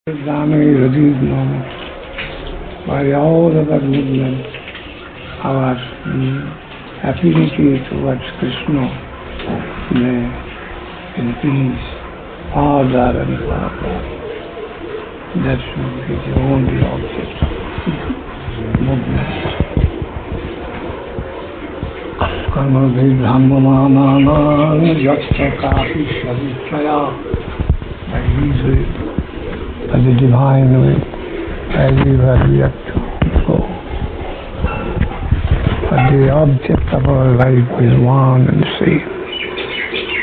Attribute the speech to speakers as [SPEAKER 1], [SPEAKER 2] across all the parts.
[SPEAKER 1] Dhamma is known by all other movements. Our affinity towards Krishna may increase farther and farther. That should be the only object of movement. Karma-vidhamma-manana yatsa-kapi savichaya. By His will, by the divine will, everywhere we have to go. But the object of our life is one and same,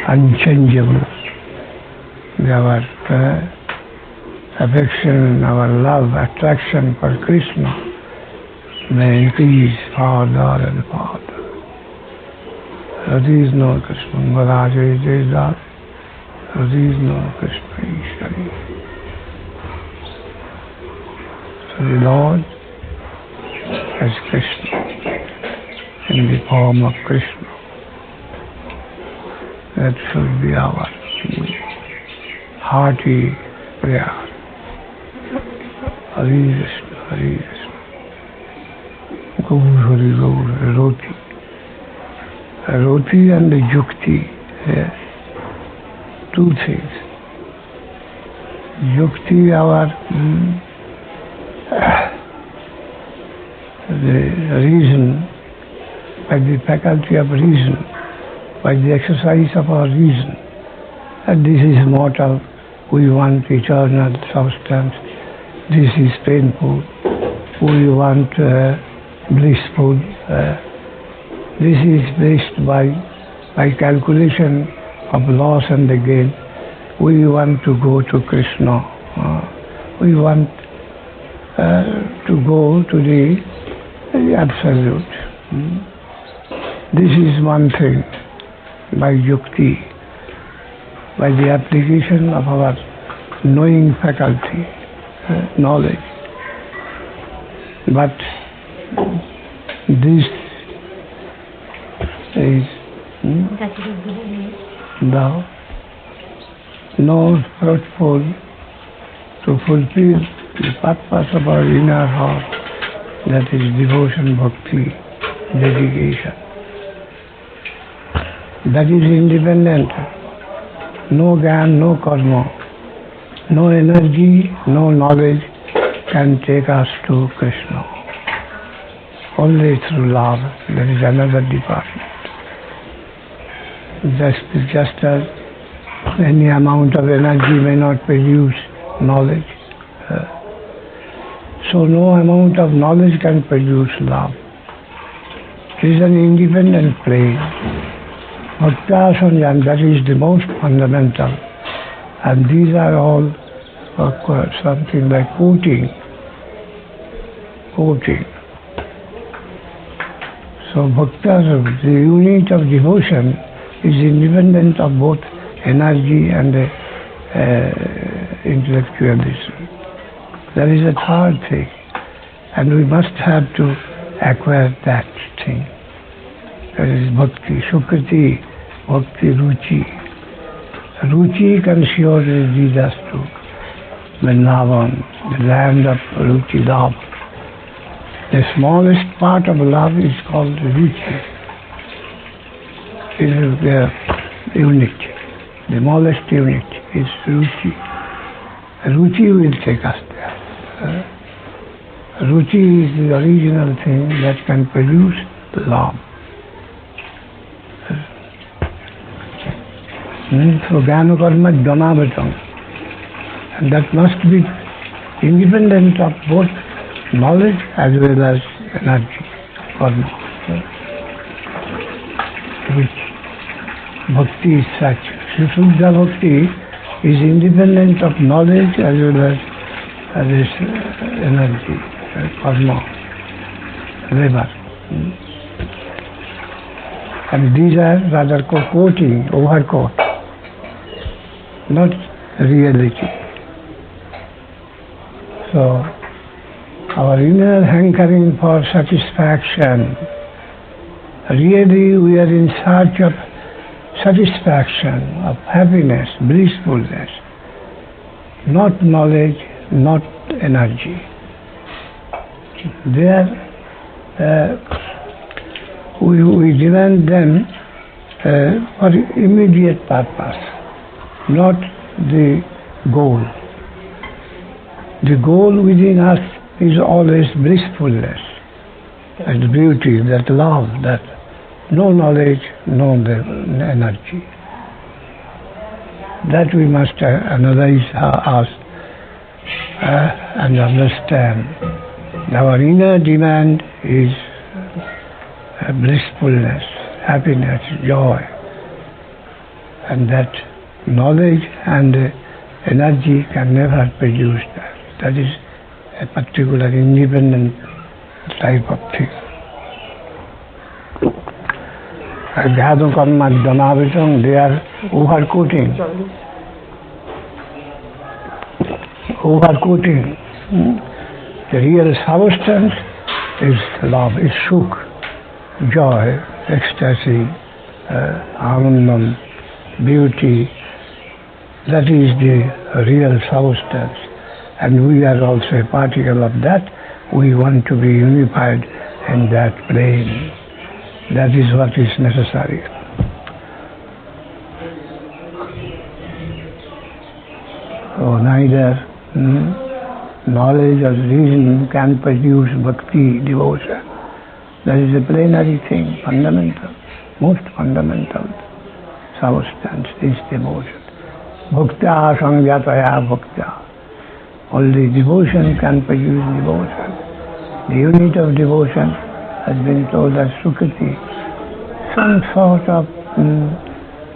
[SPEAKER 1] unchangeable. Our affection, our love, attraction for Krishna may increase farther and farther. There is no Krishna, Maharaj is that. There is no Krishna Ishwari. So the Lord as Krishna, in the form of Krishna. That should be our hearty prayer. Hare Krishna, Hare Krishna. Gaur Hari Gaur, Roti. Roti and the Yukti. Yeah. Two things. Yukti, our the reason, by the faculty of reason, by the exercise of our reason. And this is mortal, we want eternal substance. This is painful, we want blissful. This is based by calculation of loss and gain. We want to go to Krishna. We want to go to the Absolute. This is one thing, by yukti, by the application of our knowing faculty, knowledge. But this is not fruitful to fulfill the purpose of our inner heart, that is devotion, bhakti, dedication. That is independent. No gyan, no karma, no energy, no knowledge can take us to Krishna. Only through love. There is another department. Just as any amount of energy may not produce knowledge, so no amount of knowledge can produce love. It is an independent plane. Bhakta Sanjam, that is the most fundamental. And these are all something like quoting. So Bhakta, the unit of devotion, is independent of both energy and intellectualism. There is a third thing, and we must have to acquire that thing. That is bhakti, sukriti, bhakti, ruchi. Ruchi can surely lead us to Vrindavan, the land of ruchi, love. The smallest part of love is called ruchi. It is the unit. The smallest unit is ruchi. Ruchi will take us there. Ruchi is the original thing that can produce love. So Jnana Karma Dhamavatam. And that must be independent of both knowledge as well as energy, karma. Which bhakti is such. Suddha bhakti is independent of knowledge as well as this energy, karma, labor. And these are rather quoting, overquote, not reality. So, our inner hankering for satisfaction, really we are in search of satisfaction, of happiness, blissfulness. Not knowledge, not energy. There, we demand them for immediate purpose, not the goal. The goal within us is always blissfulness, that beauty, that love, that no knowledge, no energy. That we must analyze us and understand. Our inner demand is blissfulness, happiness, joy, and that knowledge and energy can never produce that. That is a particular independent type of thing. Adhyatma karma dhamavitang, they are overcoating. The real substance is love, is sukh, joy, ecstasy, anandam, beauty. That is the real substance. And we are also a particle of that. We want to be unified in that plane. That is what is necessary. So neither knowledge or reason can produce bhakti, devotion. That is a plenary thing, fundamental, most fundamental substance is devotion. Bhakta sangyataya bhakta. Only devotion can produce devotion. The unit of devotion has been told as sukriti, some sort of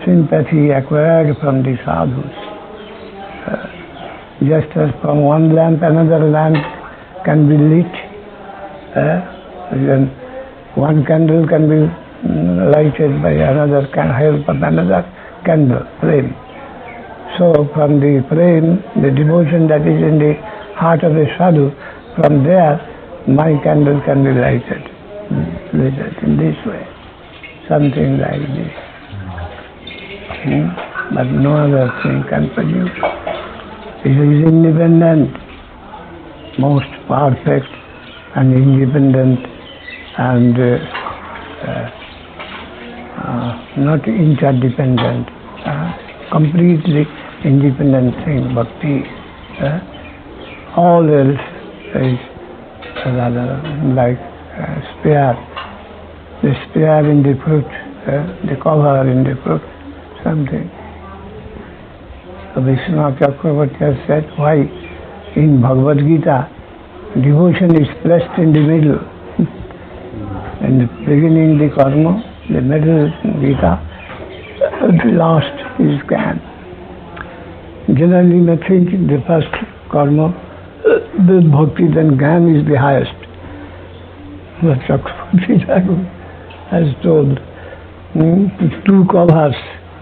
[SPEAKER 1] sympathy acquired from the sadhus. Just as from one lamp another lamp can be lit, then one candle can be lighted by another help of another candle, flame. So from the flame, the devotion that is in the heart of a sadhu, from there my candle can be lighted in this way, something like this. But no other thing can produce. It is independent, most perfect and independent and not interdependent, completely independent thing, bhakti. All else is rather like spear, the spear in the fruit, the cover in the fruit, something. So Vishnu Chakravarti has said why in Bhagavad Gita devotion is placed in the middle. In the beginning the karma, the middle Gita, the last is Gyan. Generally may think the first karma, then bhakti, then Gyan is the highest. But Chakravarti Thakur has told two covers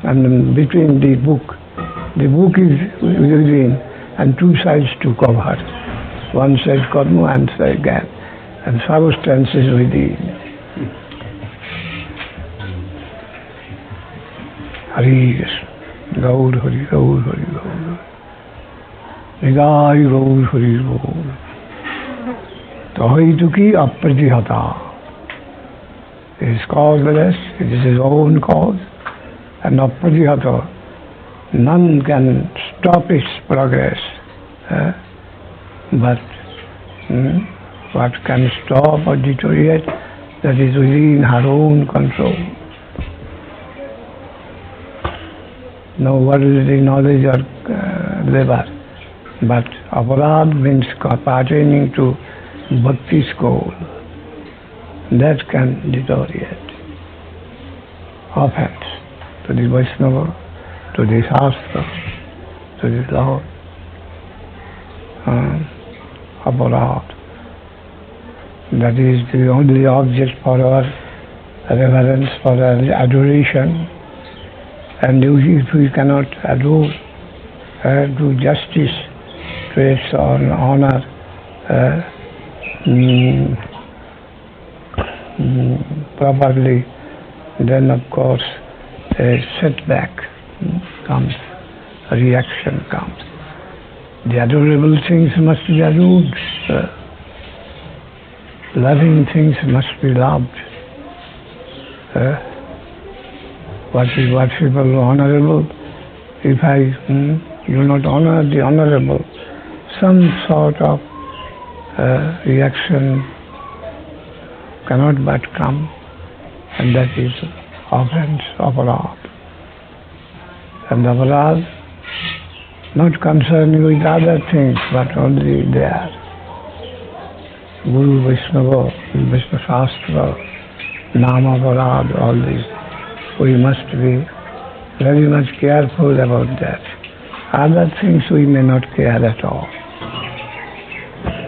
[SPEAKER 1] and between the book is within and two sides to cover. One side karma and side Gyan, and substance is within. Hari Gaur Hari Gaur Hari Gaur Nigai Gaur Hari Gaur Tahituki Apratihata. It is causeless, it is his own cause, and Apratihata. None can stop its progress. But what can stop or deteriorate, that is within her own control. No worldly knowledge or labor, but aparad means pertaining to bhakti's goal. That can deteriorate. Offense to the Vaishnava, to the Shastra, to the Lord. Aparad. That is the only object for our reverence, for our adoration. And if we cannot adore, do justice to its honor, properly, then of course a setback comes, a reaction comes. The adorable things must be adored. Loving things must be loved. What is worshipable, honorable? If I do not honor the honorable, some sort of reaction cannot but come, and that is offense, aparad. And aparad not concerned with other things, but only there. Guru, Vaishnava, Vishnu Shastra, Nama, aparad, all these. We must be very much careful about that. Other things we may not care at all.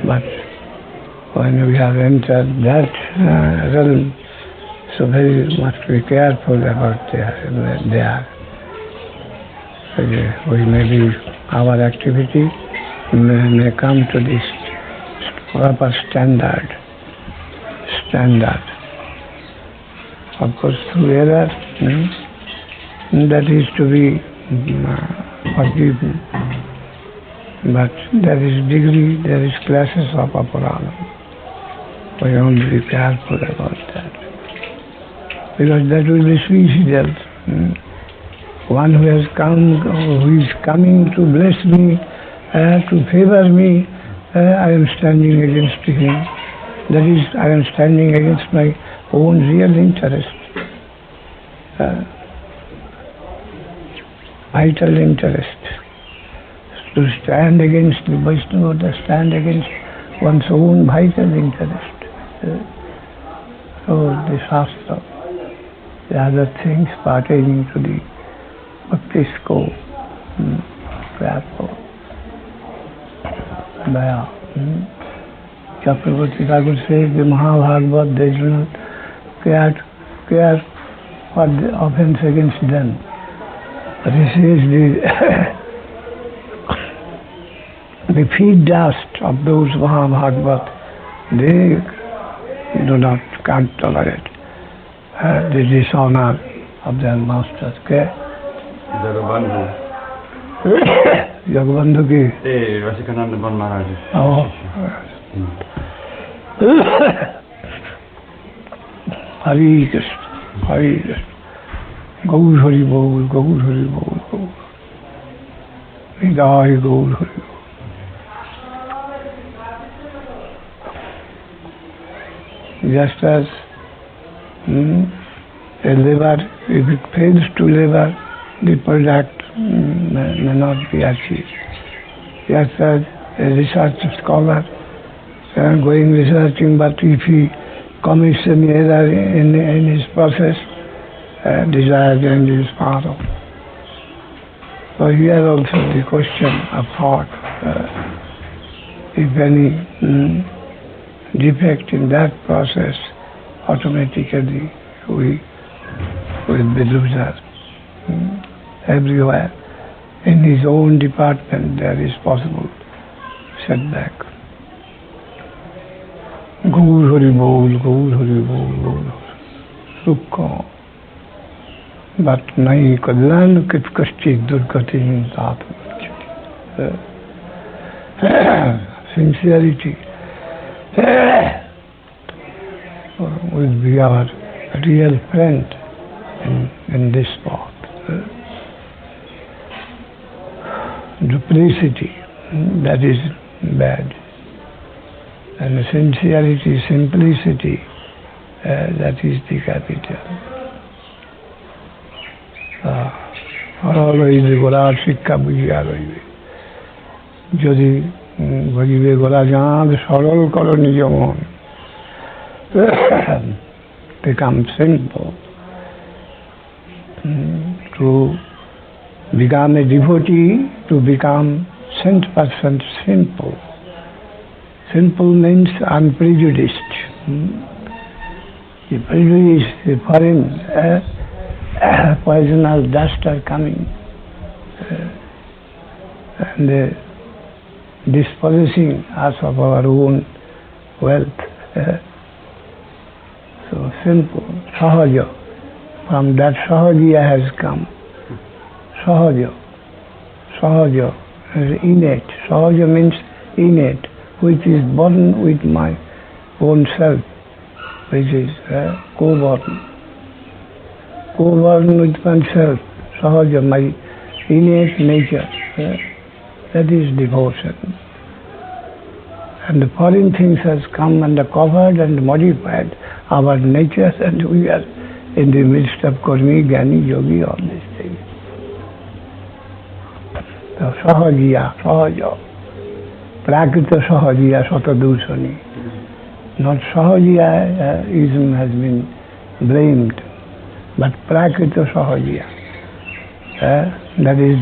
[SPEAKER 1] But when we have entered that realm, so very much be careful about there. We may be, our activity may come to this proper standard. Of course, through error, that is to be forgiven. But there is degree, there is classes of aparadha. We only be careful about that. Because that will be suicidal. One who has come, who is coming to bless me, to favor me, I am standing against him. That is, I am standing against my own real interest. Vital interest. To stand against the Vaishnava, to stand against one's own vital interest. So the Shastra, the other things pertaining to the bhakti scope, therefore, Daya. Chakravarti Thakur says the Mahabhagavat, they do not care for the offense against them. This is the feet dust of those Mahabhagavat. They can't tolerate the dishonor of their masters. Okay? Jagabandhu ki.
[SPEAKER 2] Rasikananda Maharaj.
[SPEAKER 1] Oh. Hari Krishna, Hari Krishna. Gaur Hari Bol, Gaur Hari Bol, Gaur. Hridaya Gaur Hari Bol. Just as a labor, if it fails to labor, the product may not be achieved. Just as a research scholar going researching, but if he commits any error in his process, desire then is part of. So here also the question of thought, if any defect in that process, automatically we will be losers. Everywhere, in his own department, there is possible setback. Gaur Hari Bol, Gaur Hari Bol, Gaur Sukha. But nahi kalyan kit kashti durgati hintat. Sincerity will be our real friend in this path. Duplicity, that is bad. And sincerity, simplicity, that is the capital. Always গোলার শিক্ষা বুঝিয়া রইবে যদি বুঝিবে গোলা জাঁদ সরল করো নিজ মন become simple. To become a devotee, to become 100% simple. Simple means unprejudiced. The prejudice, the foreign poisonous dust are coming and dispossessing us of our own wealth. So simple, sahaja. From that sahaja has come. Sahaja is innate. Sahaja means innate, which is born with my own self, which is co-born with myself. Sahaja, my innate nature, that is devotion. And the foreign things has come and covered and modified our nature, and we are in the midst of Karmi, Jnani, Yogi, all these things. So Sahajiya, Sahaja, Prakrita Sahajiya, Satadusani. Not Sahajiya-ism has been blamed, but Prakrita Sahajiya. That is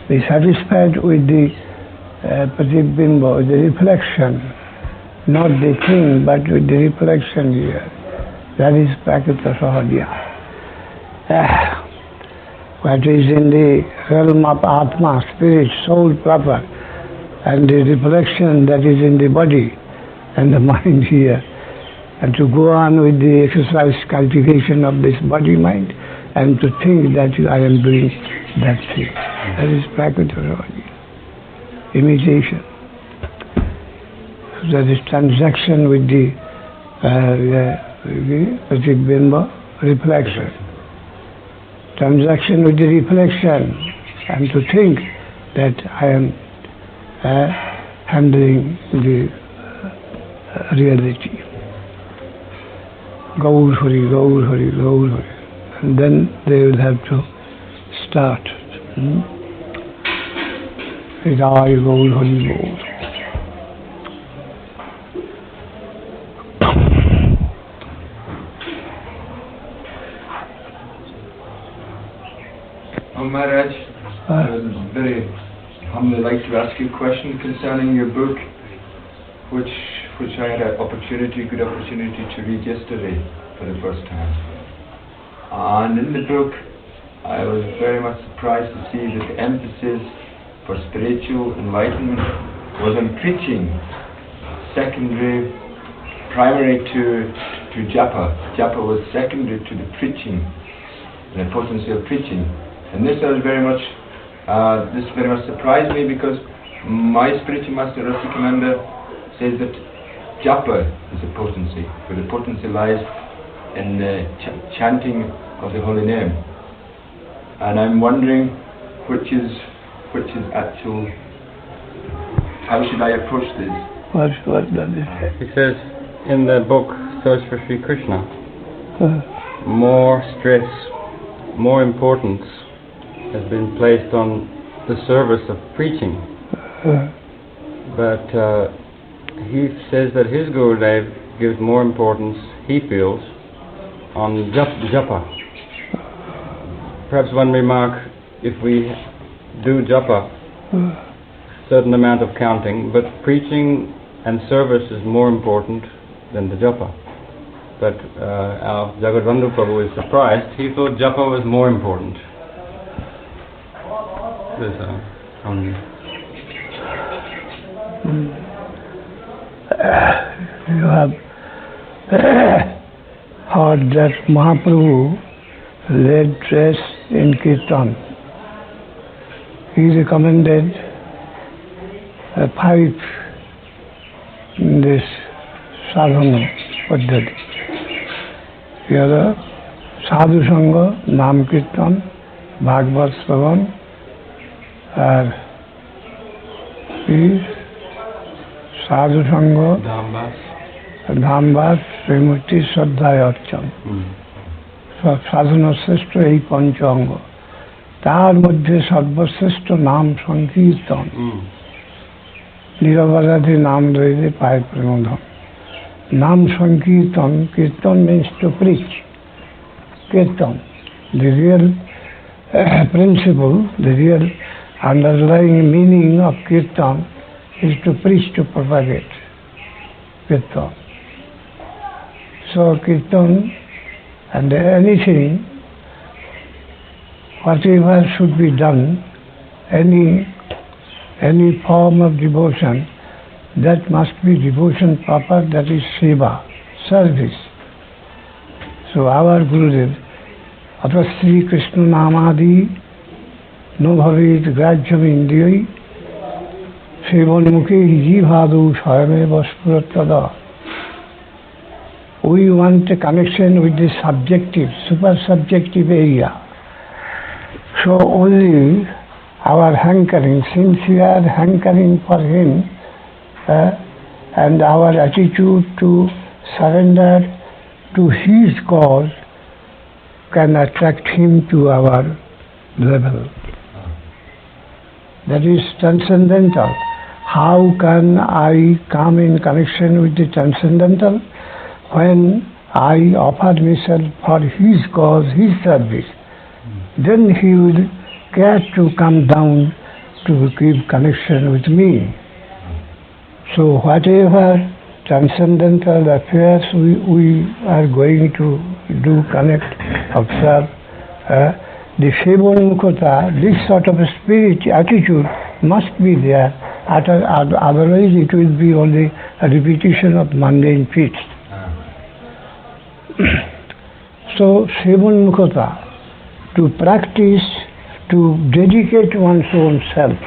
[SPEAKER 1] be satisfied with the Pratibimba, the reflection, not the thing, but with the reflection here. That is Prakrita Sahajiya. What is in the realm of Atma, spirit, soul proper, and the reflection that is in the body and the mind here. And to go on with the exercise, cultivation of this body-mind, and to think that I am doing that thing. That is Prakrita Sahajiya. Imitation. That is transaction with the Pratibimba, reflection. Transaction with the reflection, and to think that I am handling the reality. Gaur Hari, Gaur Hari, Gaur Hari. And then they will have to start. Hridaya Gaur Hari Gaur.
[SPEAKER 2] Maharaj, I would very humbly like to ask you a question concerning your book, which I had a good opportunity to read yesterday for the first time. And in the book, I was very much surprised to see that the emphasis for spiritual enlightenment was on preaching, primary to JAPA. JAPA was secondary to the preaching, the potency of preaching. And this very much surprised me, because my spiritual master Rasikananda says that JAPA is a potency, where the potency lies in the chanting of the holy name. And I'm wondering which is actual. How should I approach this?
[SPEAKER 1] What does it say?
[SPEAKER 3] He says in the book Search for Sri Krishna, more stress, more importance has been placed on the service of preaching. But he says that his Gurudev gives more importance, he feels, on japa. Perhaps one remark, if we do japa, certain amount of counting, but preaching and service is more important than the japa. But our Jagadvandhu Prabhu is surprised. He thought japa was more important.
[SPEAKER 1] You have heard that Mahaprabhu led dress in Kirtan. He recommended 5 in this sadhana paddhati. The other, sadhu sangha, nam kirtan, bhagavad shravan, and sadhu sangha, dhambas, srimurti, shraddhaya archan. সাধনা শ্রেষ্ঠ এই পঞ্চাঙ্গ, তার মধ্যে সর্বশ্রেষ্ঠ নাম সংকীর্তন। নিরবরাধে নাম লইলে পায় প্রেমধন। নাম সংকীর্তন, কীর্তন means to preach. Kirtan, the real principle, the real underlying meaning of kirtan is to preach, to propagate. Kirtan. So kirtan and anything, whatever should be done, any form of devotion, that must be devotion proper, that is seva, service. So our Gurudev, Atastri Krishna Namadi, no bhavet grajyam indriyai, Sevonmukhi jivhadu swayameva spurattada. We want a connection with the subjective, super subjective area. So only our hankering, sincere hankering for him, and our attitude to surrender to his cause can attract him to our level. That is transcendental. How can I come in connection with the transcendental? When I offer myself for his cause, his service, then he will care to come down to keep connection with me. So whatever transcendental affairs we are going to do, connect, observe, the Sevonmukhata, this sort of a spirit, attitude must be there, otherwise it will be only a repetition of mundane feats. So Sevonmukhata, to practice, to dedicate one's own self,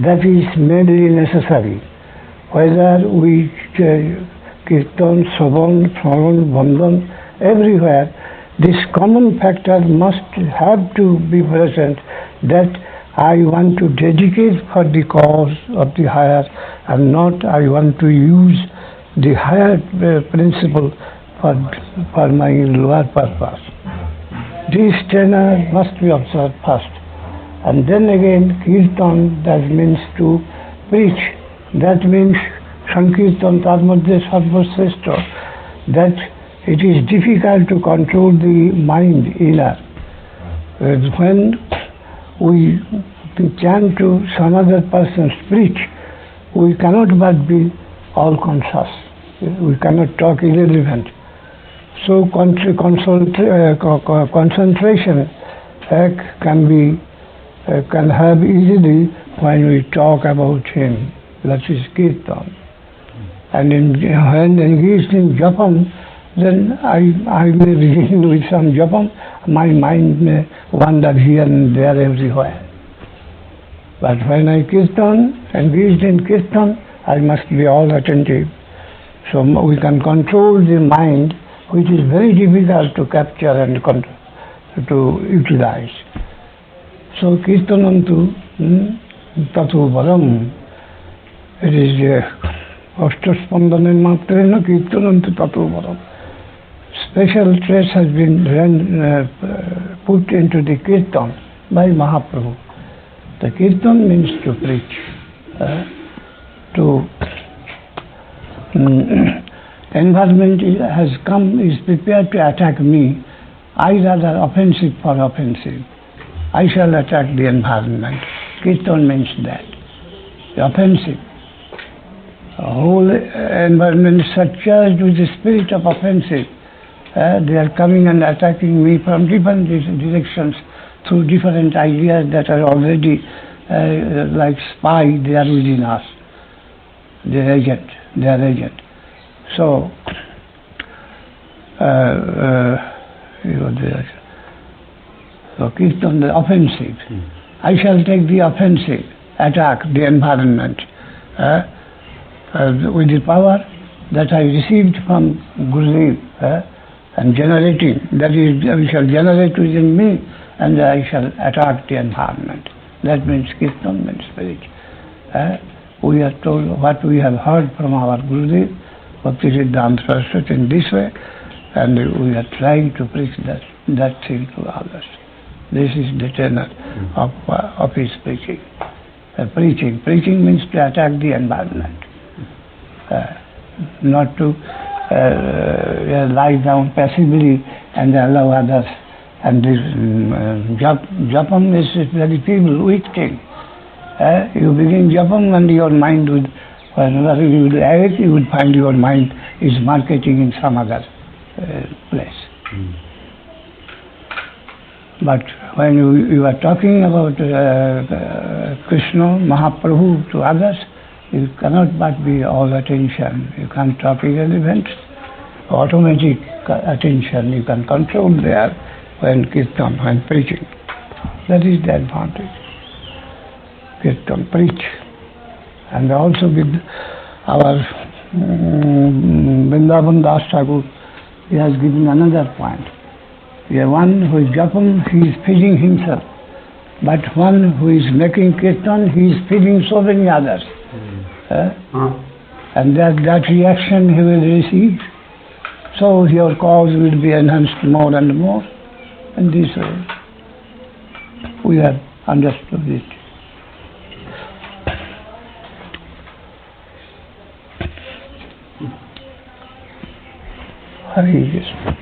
[SPEAKER 1] that is mainly necessary. Whether we kirtan, savan, shravan, bandhan, everywhere, this common factor must have to be present, that I want to dedicate for the cause of the higher, and not I want to use the higher principle for my lower purpose. This tenor must be observed first. And then again, kirtan, that means to preach. That means sankirtan tarmadhya sarvasreshta, that it is difficult to control the mind inner. When we chant to some other person's preach, we cannot but be all conscious. We cannot talk irrelevant. So concentration can have easily when we talk about him. That is kirtan. And when engaged in japam, then I may begin with some japam, my mind may wander here and there everywhere. But when I kirtan, engaged in kirtan, I must be all attentive. So we can control the mind, which is very difficult to capture and to utilize. So kirtanantu tatu varam. It is Ashtaspandanen matrena kirtanantu tatu varam. Special stress has been put into the kirtan by Mahaprabhu. The kirtan means to preach, environment is prepared to attack me. I rather offensive for offensive. I shall attack the environment. Kirtan means that. The offensive. The whole environment is surcharged with the spirit of offensive. They are coming and attacking me from different directions through different ideas that are already like spy, they are within us. They are agent. So, so kirtan, the offensive. I shall take the offensive, attack the environment with the power that I received from Gurudev and generating, that is, we shall generate within me and I shall attack the environment. That means kirtan means spirit. We are told what we have heard from our Gurudev, Bhakti Siddhanta Saraswati, in this way, and we are trying to preach that thing to others. This is the tenor of his preaching. Preaching means to attack the environment, not to lie down passively and allow others. And this japam is a very feeble, weak thing. You begin japam and your mind would, whenever you would act, you would find your mind is marketing in some other place. But when you are talking about Krishna, Mahaprabhu to others, you cannot but be all attention. You can't talk irrelevant. Automatic attention you can control there when kirtan, when preaching. That is the advantage. Kirtan, preach. And also with our Vrindavan Das Thakur, he has given another point. The one who is japam, he is feeding himself. But one who is making kirtan, he is feeding so many others. And that reaction he will receive. So your cause will be enhanced more and more. And this way, we have understood it. Hare Krishna.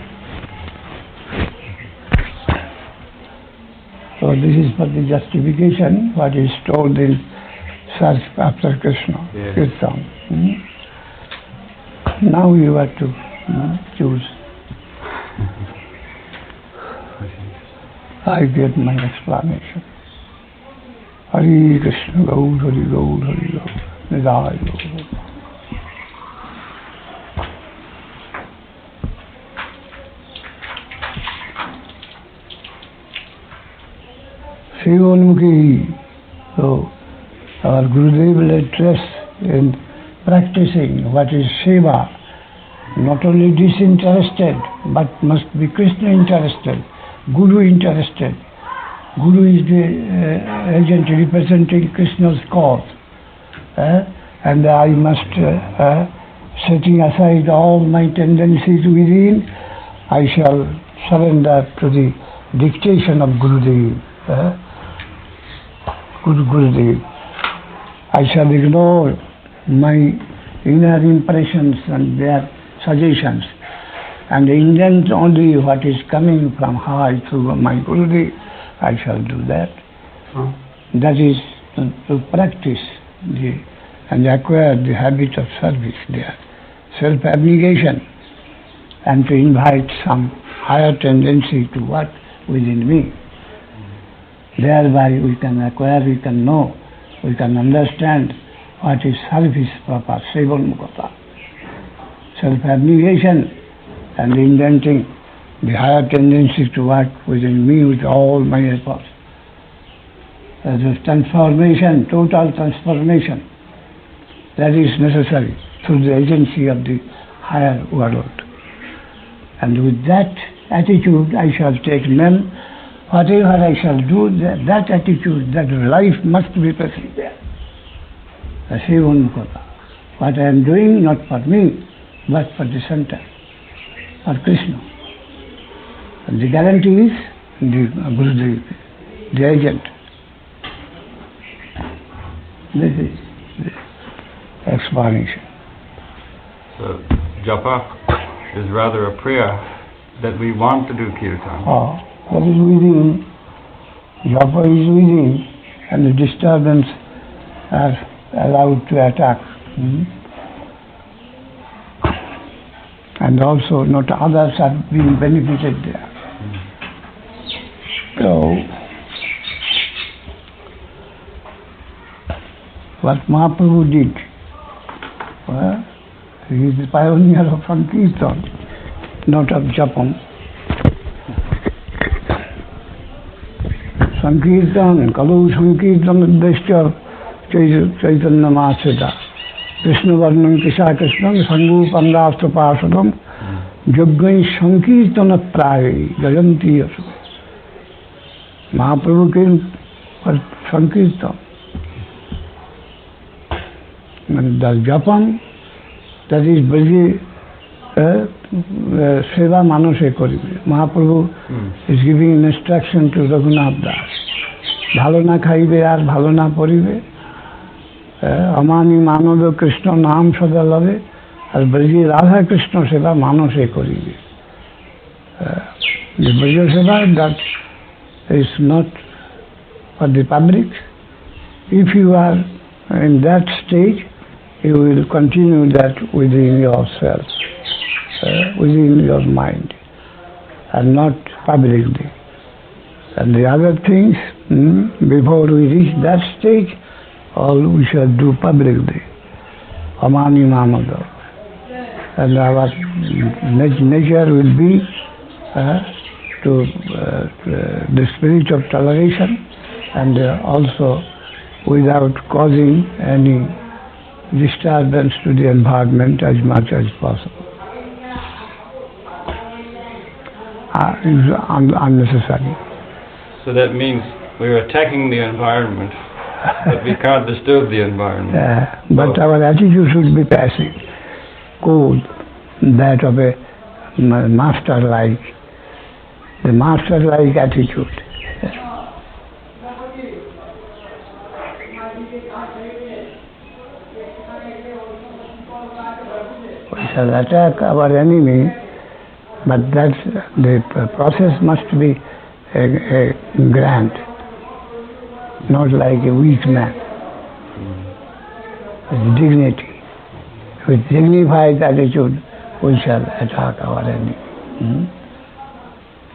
[SPEAKER 1] So this is for the justification what is told in search after Krishna,
[SPEAKER 3] yes.
[SPEAKER 1] Kirtan. Now you have to choose. I get my explanation. Hare Krishna, Gaur, Hare Gaur, Hare Gaur, Nidai Gaur. Shivanmukhi. So our Gurudev will address in practicing what is Seva, not only disinterested, but must be Krishna interested, Guru interested. Guru is the agent representing Krishna's cause. And I must, setting aside all my tendencies within, I shall surrender to the dictation of Gurudev. Gurudev. I shall ignore my inner impressions and their suggestions and indent only what is coming from high through my Gurudev. I shall do that. That is to practice and acquire the habit of service there, self-abnegation, and to invite some higher tendency to work within me. Thereby we can acquire, we can know, we can understand what is service proper, Sevanmukata. Self-abnegation and indenting the higher tendency to work within me with all my efforts. That is transformation, total transformation, that is necessary through the agency of the higher world. And with that attitude I shall take men. Whatever I shall do, that attitude, that life must be present there. What I am doing, not for me, but for the center, for Krishna. And the guarantee is the Gurudev, the agent. This is the explanation.
[SPEAKER 3] So, japa is rather a prayer that we want to do kirtan.
[SPEAKER 1] That is within, japa is within, and the disturbance are allowed to attack. And also not others are being benefited there. So, what Mahaprabhu did, he is the pioneer of Sankirtan, not of Japam. Sankirtan, Kalu Sankirtan Deshya Chaitanya Masita, Krishna Varnam Kisha Krishnam, Sangu Pandastra Pasadam, Joggai Sankirtana Prai, Gayanti Yasu. Mahaprabhu came for Sankirtan. And the Japan, that is Braji Seva Manuse Koribe. Mahaprabhu is giving instruction to Raghunath Das. Bhalo na khaibe ar bhalo na poribe. Amani Manodo Krishna Naam Sada Lave. Ar Braji Radha Krishna Seva Manuse Koribe. The Braji Seva, that is not for the public. If you are in that stage, you will continue that within yourself, within your mind, and not publicly. And the other things, before we reach that stage, all we shall do publicly. Amani Mamada. And our nature will be to the spirit of toleration, and also without causing any disturbance to the environment as much as possible. Is unnecessary.
[SPEAKER 3] So that means we're attacking the environment, but we can't disturb the environment.
[SPEAKER 1] But our attitude should be passive, cool, that of a master-like, the master-like attitude. We shall attack our enemy, but that's the process must be a grand, not like a weak man. With dignity, with dignified attitude, we shall attack our enemy.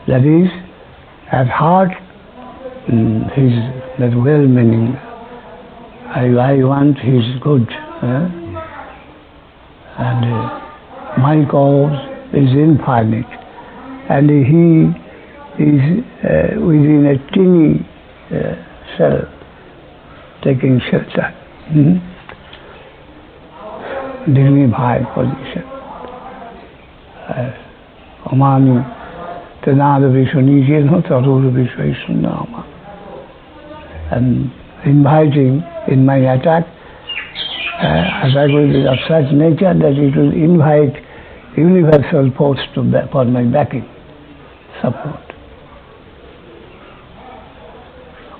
[SPEAKER 1] That is, at heart, he's that well-meaning. I want his good, and my cause is infinite, and he is within a teeny cell, taking shelter. Dignified position. Amani tenada vishoniji no tarur vishwaishnama. And inviting in my attack, as I will be of such nature that it will invite universal force for my backing, support.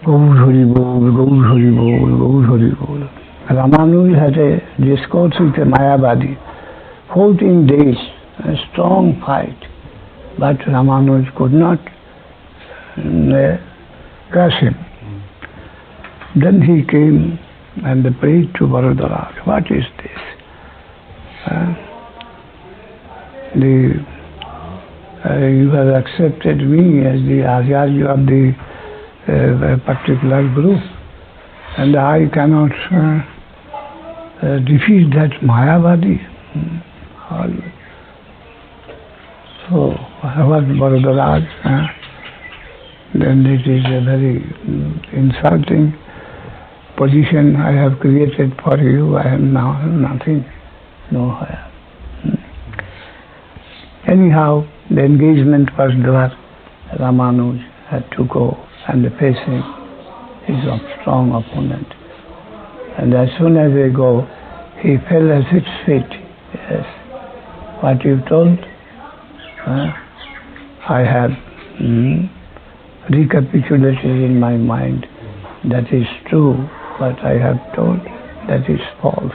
[SPEAKER 1] Gaur Hari Bol, Gaur Hari Bol, Gaur Hari Bol. Ramanuj had a discourse with a Mayavadi, 14 days, a strong fight, but Ramanuj could not crush him. Then he came and prayed to Varadharaj, what is this? You have accepted me as the Acharya of the particular group, and I cannot defeat that Mayavadi. So, what Varadharaj? Then it is a very insulting position I have created for you. I am now nothing, nowhere. Anyhow, the engagement was there. Ramanuj had to go and face him, his strong opponent. And as soon as they go, he fell at its feet. Yes, what you told, I have recapitulated in my mind. That is true. What I have told, that is false.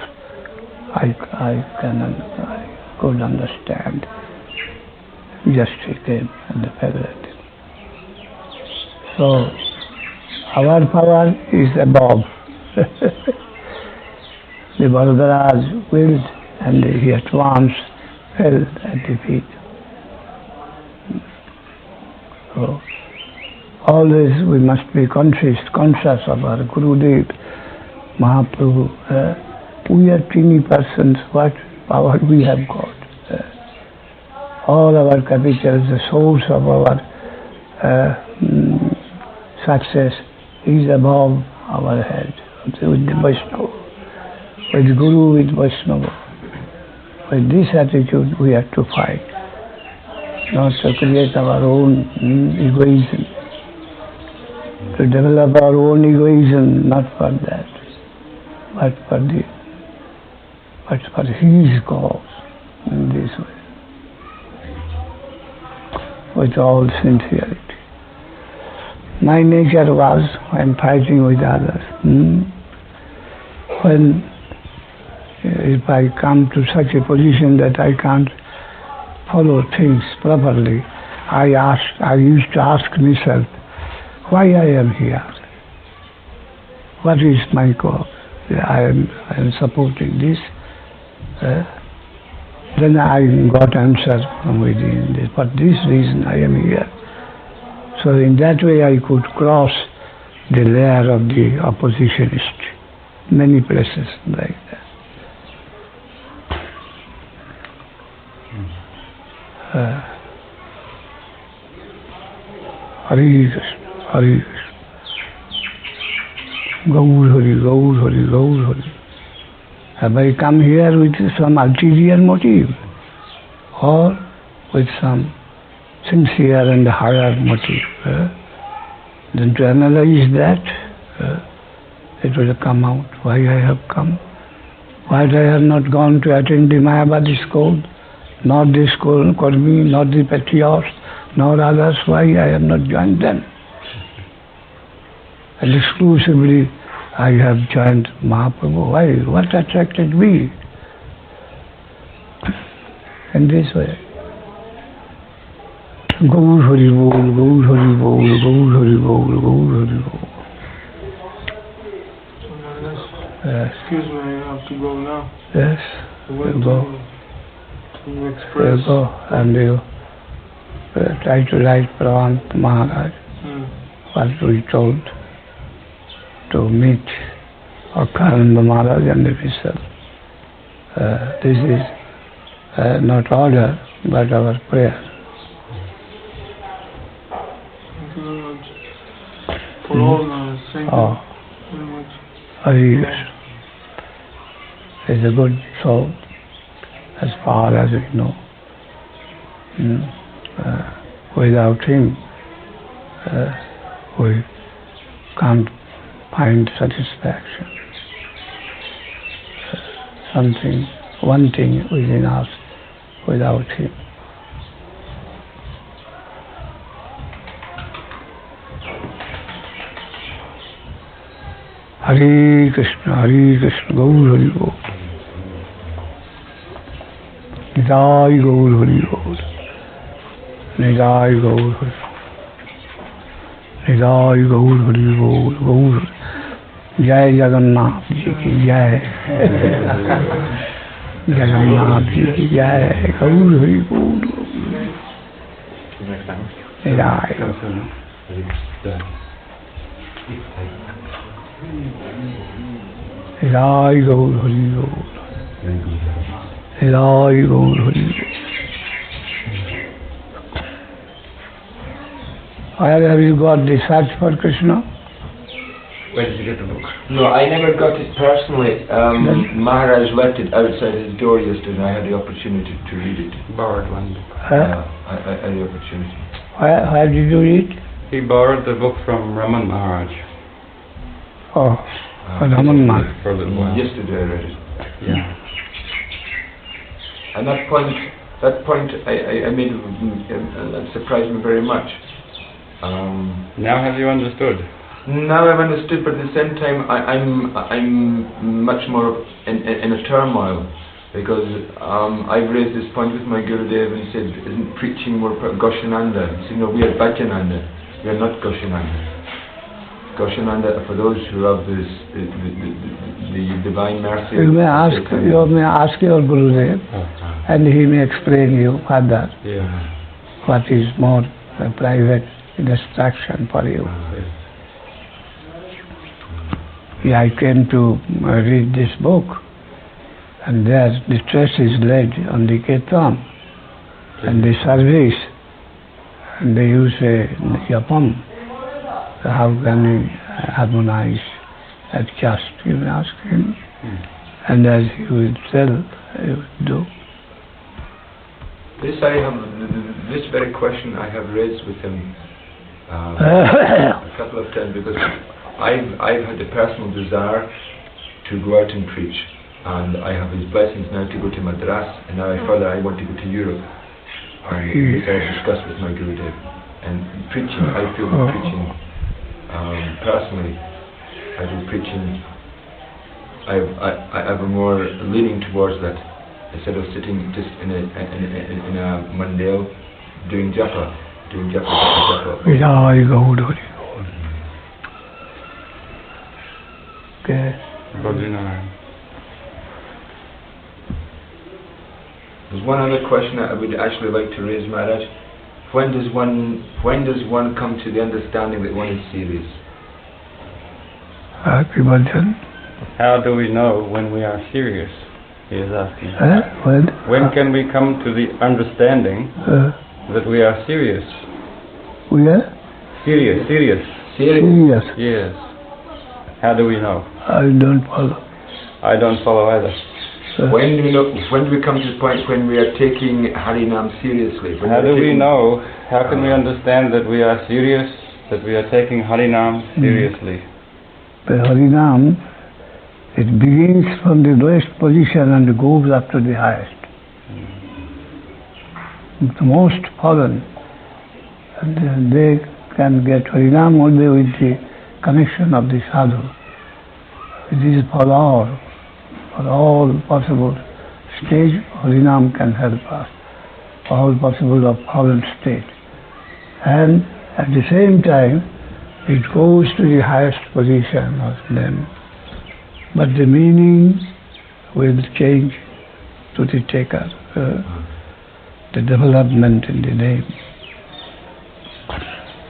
[SPEAKER 1] I could understand. Just he came and fell at it. So, our power is above. The Varadharaj willed and he at once fell at the feet. So, always we must be conscious of our Gurudev, Mahaprabhu. We are teeny persons, what power we have got. All our capitals, the source of our success is above our head. With the Vaishnava, with Guru, with Vaishnava. With this attitude we have to fight, not to create our own egoism, to develop our own egoism, not for that, but for his cause in this way, with all sincerity. My nature was, when fighting with others, when if I come to such a position that I can't follow things properly, I used to ask myself, why I am here? What is my cause? I am supporting this. Then I got answer from within. For this reason I am here. So in that way I could cross the layer of the oppositionist. Many places like that. Hare Krishna, Hare Krishna. Gaur Hari, Gaur Hari, Gaur Hari. Have I come here with some ulterior motive or with some sincere and higher motive? Then to analyze that, it will come out why I have come. Why I have not gone to attend the Mayavadi school, nor the school Kormi, nor the patriarchs, nor others, why I have not joined them. And exclusively I have joined Mahaprabhu. Why? What attracted me? In this way. Gaur Hari Bol, Gaur Hari Bol, Gaur Hari Bol, Gaur Hari Bol. Yes.
[SPEAKER 4] Excuse me, I have to go now.
[SPEAKER 1] Yes.
[SPEAKER 4] You
[SPEAKER 1] go.
[SPEAKER 4] To express.
[SPEAKER 1] You go and you try to write Pravan to Maharaj. What we told to meet Akaranda Maharaj and himself. This is not order, but our prayer.
[SPEAKER 4] Thank you very much. For all, thank you very much.
[SPEAKER 1] Hari Krishna is a good soul as far as we know. Without him, we can't find satisfaction. One thing within us without him. Hare Krishna, Gaur Hari Bol. Nidai Gaur Hari Bol. Nidai Gaur Hari Bol. Nidai Gaur Hari Bol. Gaur. Jai Jagannath Ji ki Jai. Jagannath Ji ki Jai. Gaur Hari Bol. Nidai. Nidai Gaur Hari Bol. Nidai Gaur Hari Bol. Where have you got the search for Krishna?
[SPEAKER 2] Where did you get the book? No, I never got it personally. Maharaj left it outside his door yesterday and I had the opportunity to read it.
[SPEAKER 3] Borrowed one book.
[SPEAKER 2] I had the opportunity.
[SPEAKER 1] Where did you read?
[SPEAKER 3] He borrowed the book from Raman Maharaj.
[SPEAKER 1] Oh, Raman Maharaj.
[SPEAKER 3] For a little while.
[SPEAKER 2] Yesterday I read it.
[SPEAKER 3] Yeah.
[SPEAKER 2] And that point I made surprised me very much.
[SPEAKER 3] Now have you understood?
[SPEAKER 2] Now I've understood, but at the same time I'm much more in a turmoil because I've raised this point with my Gurudev and said, isn't preaching more Goshananda? He said, no, we are Bhajananda, we are not Goshananda. Goshananda for those who have the divine mercy.
[SPEAKER 1] You may ask your Gurudev and he may explain you further what is more private distraction for you. Yeah, I came to read this book and there the stress is laid on the Kirtan and the service and they use a JAPA. How can we harmonize, adjust? You may ask him and as he will tell, he will do.
[SPEAKER 2] This very question I have raised with him a couple of times because I've had a personal desire to go out and preach and I have his blessings now to go to Madras and now I want to go to Europe and this I've discussed with my Gurudev and preaching, I feel preaching personally, I do preaching, I have a more leaning towards that instead of sitting just in a mandal doing japa.
[SPEAKER 1] Okay.
[SPEAKER 2] There's one other question I would actually like to raise, Maharaj. When does one come to the understanding that one is serious?
[SPEAKER 3] How do we know when we are serious? He is asking. When can we come to the understanding that we are serious?
[SPEAKER 1] We are?
[SPEAKER 3] Serious.
[SPEAKER 1] Serious.
[SPEAKER 3] Yes. How do we know?
[SPEAKER 1] I don't follow.
[SPEAKER 3] I don't follow either.
[SPEAKER 2] When do we come to the point when we are taking Harinam seriously?
[SPEAKER 3] How do we know? How can we understand that we are serious, that we are taking Harinam seriously?
[SPEAKER 1] The Harinam, it begins from the lowest position and goes up to the highest. The most fallen, and they can get Harinam only with the connection of the sadhu. It is for all possible stage, Harinam can help us, all possible of fallen state. And at the same time, it goes to the highest position of them. But the meaning will change to the taker, the development in the name.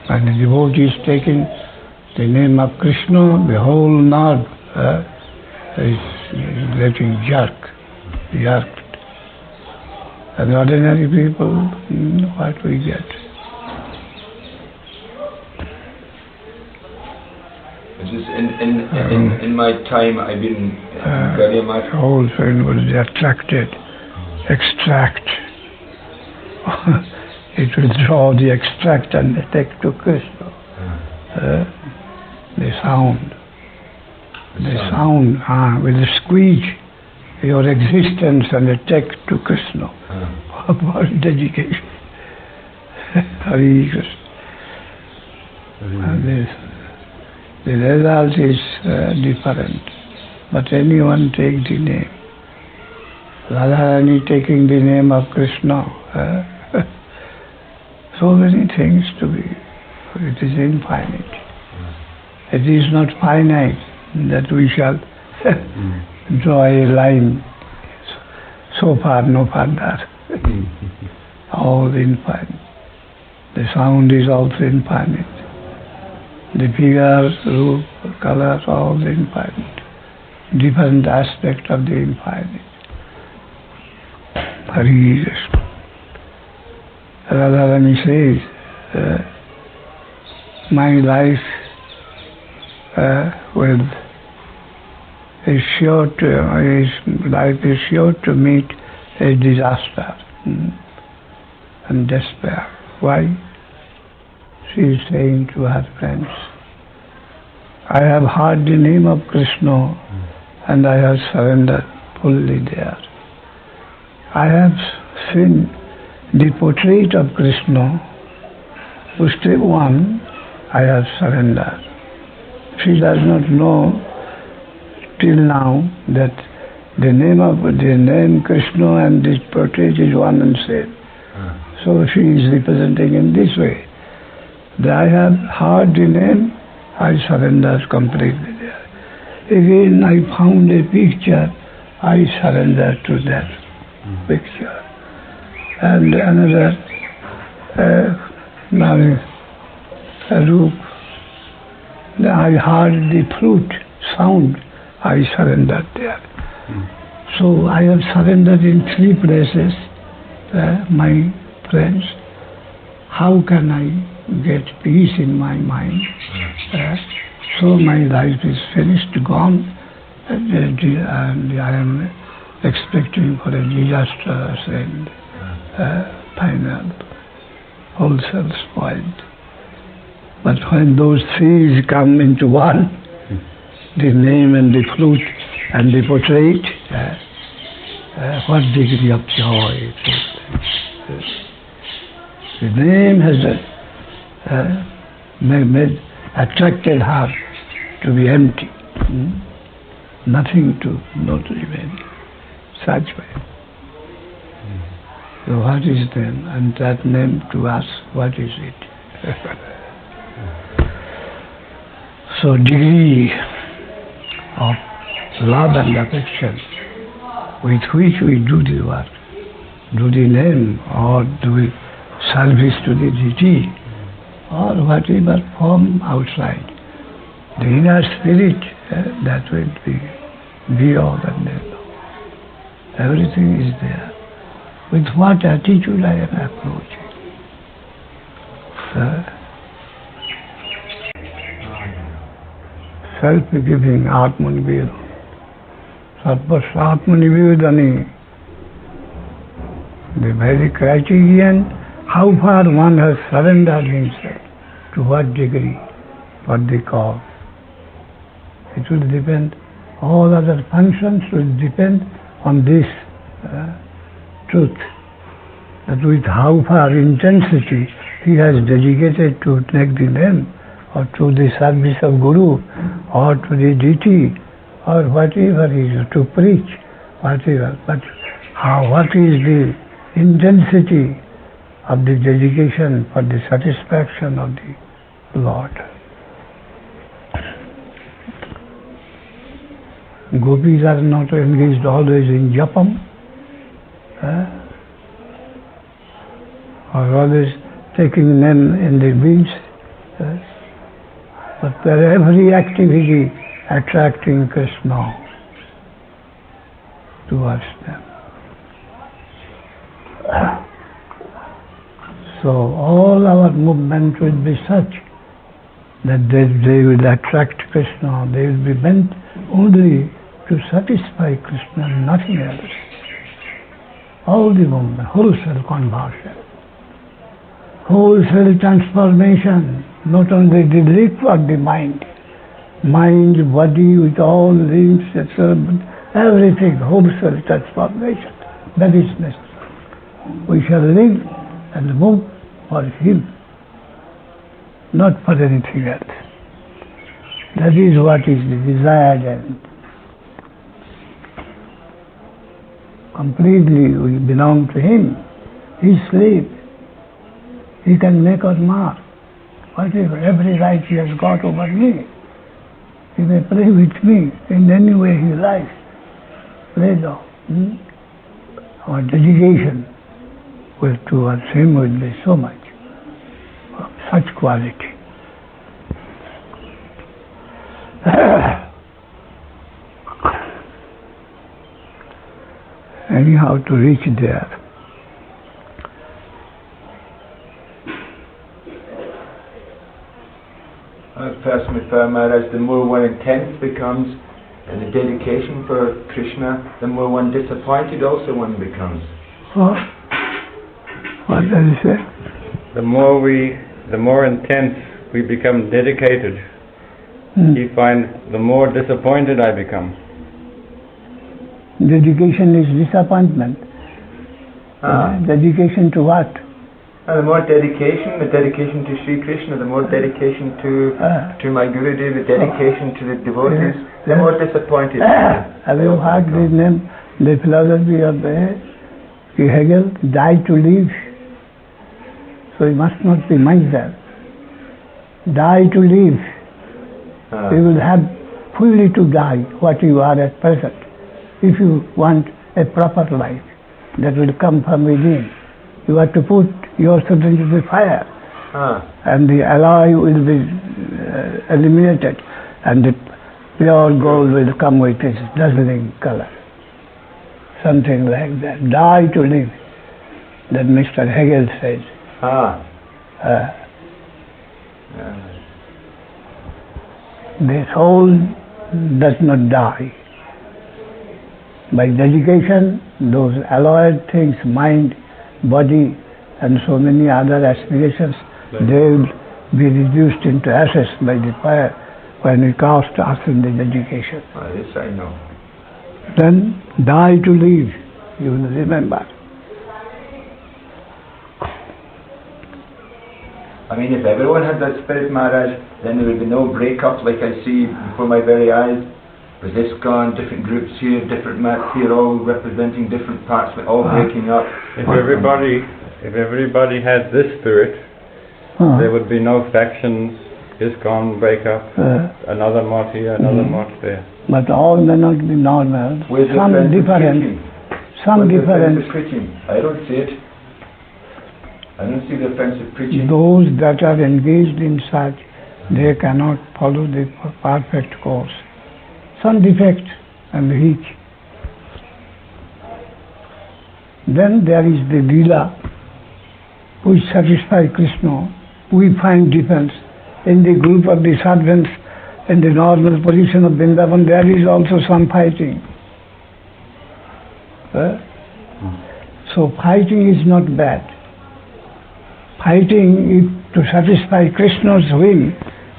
[SPEAKER 1] And the devotee is taking the name of Krishna, the whole nerve is getting jerked. And ordinary people, what we get?
[SPEAKER 2] Just in my time, I've been very much.
[SPEAKER 1] The whole thing will be attracted, extract. It will draw the extract and the take to Krishna. The sound will squeeze your existence and take to Krishna for dedication. Hare Krishna. The result is different, but anyone take the name. Radharani taking the name of Krishna. So many things to be. It is infinite. It is not finite that we shall draw a line so far, no further. All infinite. The sound is also infinite. The figures, root, colors, all infinite. Different aspect of the infinite. Hare Krishna. Radharani says, my life is sure to meet a disaster and despair. Why? She is saying to her friends, I have heard the name of Krishna and I have surrendered fully there. I have seen the portrait of Krishna, who step one, I have surrendered. She does not know till now that the name Krishna and this portrait is one and same. So she is representing in this way. That I have heard the name, I surrender completely there. Again I found a picture, I surrender to that picture. And another roop, I heard the flute sound, I surrendered there. So I have surrendered in 3 places, my friends. How can I get peace in my mind? So my life is finished, gone, and I am expecting for a disastrous end. Final, wholesale spoiled. But when those 3 come into one, the name and the flute and the portrait, what degree of joy it is. The name has attracted her to be empty, nothing to not remain, such way. So what is then? And that name to us, what is it? So degree of love and affection with which we do the work, do the name, or do we service to the deity, or whatever form outside. The inner spirit, that will be all and then. Everything is there. With what attitude I am approaching? Self-giving, Atman-giving. Sarvasatma nivedani. The very criterion, how far one has surrendered himself, to what degree, what they call. It will depend, all other functions will depend on this truth, that with how far intensity he has dedicated to make the name, or to the service of Guru, or to the deity, or whatever is to preach, whatever. But what is the intensity of the dedication for the satisfaction of the Lord? Gopis are not engaged always in japam, or always taking name in the beads, but their every activity attracting Krishna towards them. So all our movement will be such that they will attract Krishna, they will be bent only to satisfy Krishna, nothing else. All the movement, wholesale conversion, wholesale transformation, not only the life of the mind, body with all limbs, etc., everything, wholesale transformation. That is necessary. We shall live and move for Him, not for anything else. That is what is the desired end. Completely we belong to Him. His slave. He can make or mar. Whatever, every right He has got over me. He may play with me in any way He likes. Play though. Our dedication towards Him will be so much of such quality. Anyhow, to reach there,
[SPEAKER 2] personally found, Maharaj, the more one intense becomes in the dedication for Krishna, the more one disappointed also one becomes.
[SPEAKER 1] What does he say?
[SPEAKER 3] The more intense we become dedicated, you find the more disappointed I become.
[SPEAKER 1] Dedication is disappointment. Dedication to what?
[SPEAKER 2] The more dedication, the dedication to Sri Krishna, the more dedication to my Gurudev, the dedication to the devotees, the more disappointed.
[SPEAKER 1] Have you heard the name, the philosophy of Hegel, die to live? So you must not be miser. Die to live. You will have fully to die what you are at present. If you want a proper life that will come from within, you have to put yourself into the fire, and the alloy will be eliminated, and the pure gold will come with its dazzling color. Something like that. Die to live. That Mr. Hegel says. The soul does not die. By dedication, those alloyed things, mind, body, and so many other aspirations, they will be reduced into ashes by the fire when we cast us in the dedication.
[SPEAKER 2] This I know.
[SPEAKER 1] Then die to live, you will remember.
[SPEAKER 2] I mean, if everyone had that spirit, Maharaj, then there would be no breakup like I see before my very eyes. With this gone, different groups here, different mats here, all representing different parts, but all breaking up.
[SPEAKER 3] If everybody had this spirit, there would be no factions, ISKCON break up, another mot here, another mot there.
[SPEAKER 1] But all may not be normal.
[SPEAKER 2] Where's
[SPEAKER 1] some different. Some different.
[SPEAKER 2] I don't see it. I don't see the offense of preaching.
[SPEAKER 1] Those that are engaged in such, they cannot follow the perfect course. Some defect and hitch. Then there is the lila, which satisfies Krishna. We find difference in the group of the servants in the normal position of Vrindavan. There is also some fighting. So fighting is not bad. Fighting if to satisfy Krishna's will,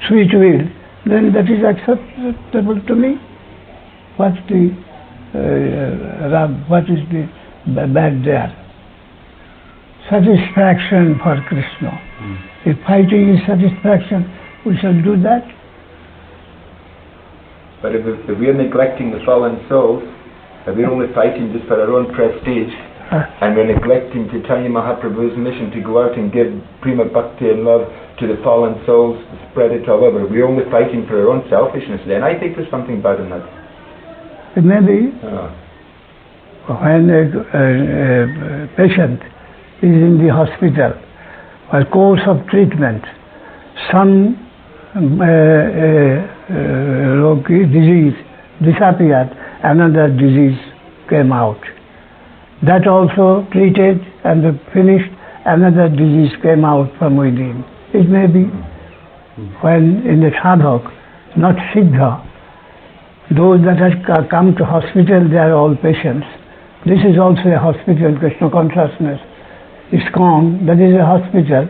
[SPEAKER 1] sweet will, then that is acceptable to me. What is the bad there? Satisfaction for Krishna. If fighting is satisfaction, we shall do that.
[SPEAKER 2] But if we're neglecting the fallen souls, if we're only fighting just for our own prestige, and we're neglecting Chaitanya Mahaprabhu's mission to go out and give prima bhakti and love to the fallen souls, spread it all over, we're only fighting for our own selfishness, then I think there's something bad in that.
[SPEAKER 1] It may be. When a patient is in the hospital, a course of treatment, some disease disappeared, another disease came out. That also treated and finished, another disease came out from within. It may be. When in the sadhak, not siddha, those that have come to hospital, they are all patients. This is also a hospital, Krishna consciousness. ISKCON, that is a hospital.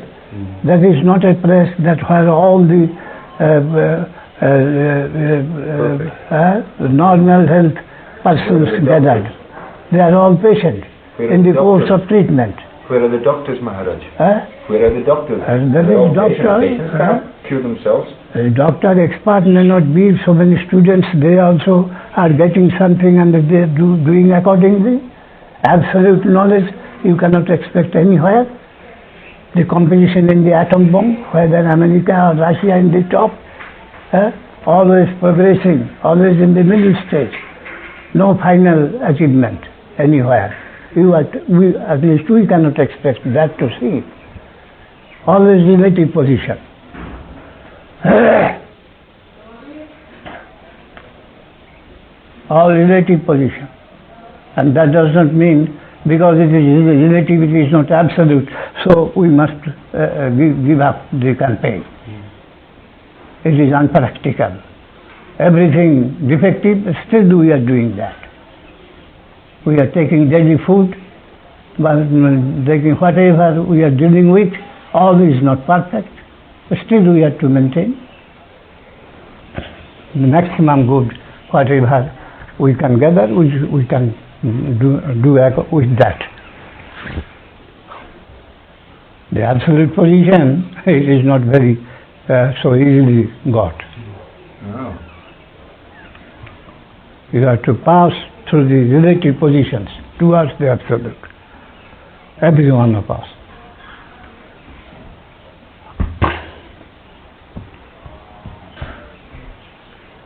[SPEAKER 1] That is not a place that where all the normal health persons gathered. They are all patients in the course of treatment.
[SPEAKER 2] Where are the doctors, Maharaj? Where are the doctors?
[SPEAKER 1] That is doctor.
[SPEAKER 2] Patients can't cure themselves.
[SPEAKER 1] A doctor expert may not be, so many students, they also are getting something and they are doing accordingly. Absolute knowledge you cannot expect anywhere. The competition in the atom bomb, whether America or Russia in the top, always progressing, always in the middle stage. No final achievement anywhere. At least we cannot expect that to see. Always relative position. All relative position. And that does not mean because it is relative, it is not absolute, so we must give up the campaign. It is unpractical. Everything defective, still we are doing that. We are taking daily food, but taking whatever we are dealing with, all is not perfect, but still we have to maintain the maximum good, whatever we can gather, we can do with that. The absolute position, it is not very so easily got.
[SPEAKER 2] Oh.
[SPEAKER 1] You have to pass through the relative positions towards the absolute. Every one of us.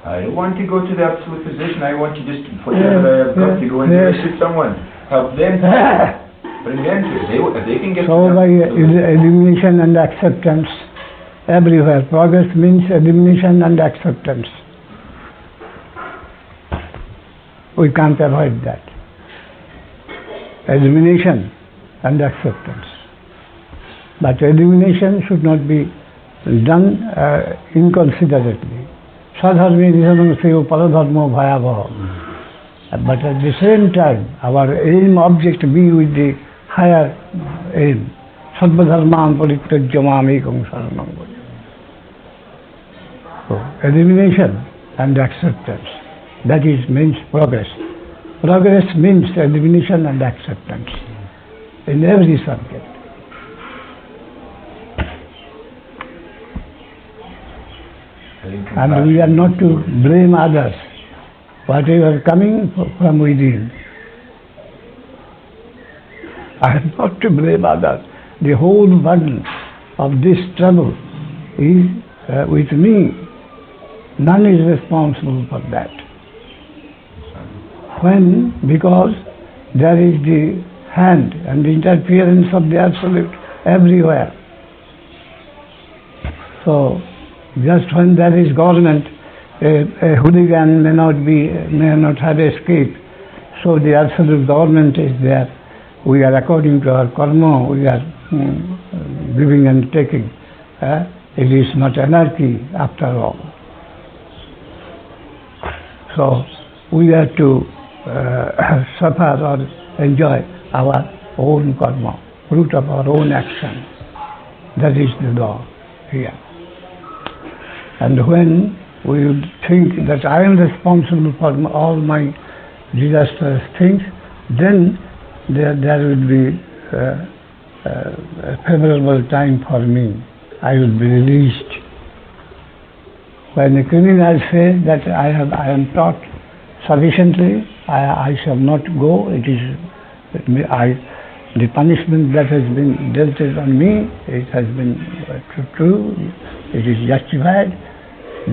[SPEAKER 2] I don't want to go to the absolute position. I want to just, whatever I have got, to go and give it to someone. Help them. Bring them to it. If they can get
[SPEAKER 1] so by elimination and acceptance, everywhere. Progress means elimination and acceptance. We can't avoid that. Elimination and acceptance. But elimination should not be done inconsiderately. Sadharmi nisanam seyo paradharmo bhayavaha. But at the same time, our aim, object be with the higher aim. Sarvadharman parityajya mamekam saranam bhaja. So, elimination and acceptance. That means progress. Progress means elimination and acceptance in every subject. And we are not to blame others. Whatever coming from within. I am not to blame others. The whole burden of this trouble is with me. None is responsible for that. When? Because there is the hand and the interference of the Absolute everywhere. So, just when there is government, a hooligan may not have escaped. So the Absolute government is there. We are according to our karma, we are giving and taking. It is not anarchy after all. So we have to suffer or enjoy our own karma, fruit of our own action. That is the law here. And when we think that I am responsible for all my disastrous things, then there will be a favorable time for me. I will be released. When a criminal says that I am taught sufficiently, I shall not go, the punishment that has been dealt on me, it has been true, it is justified,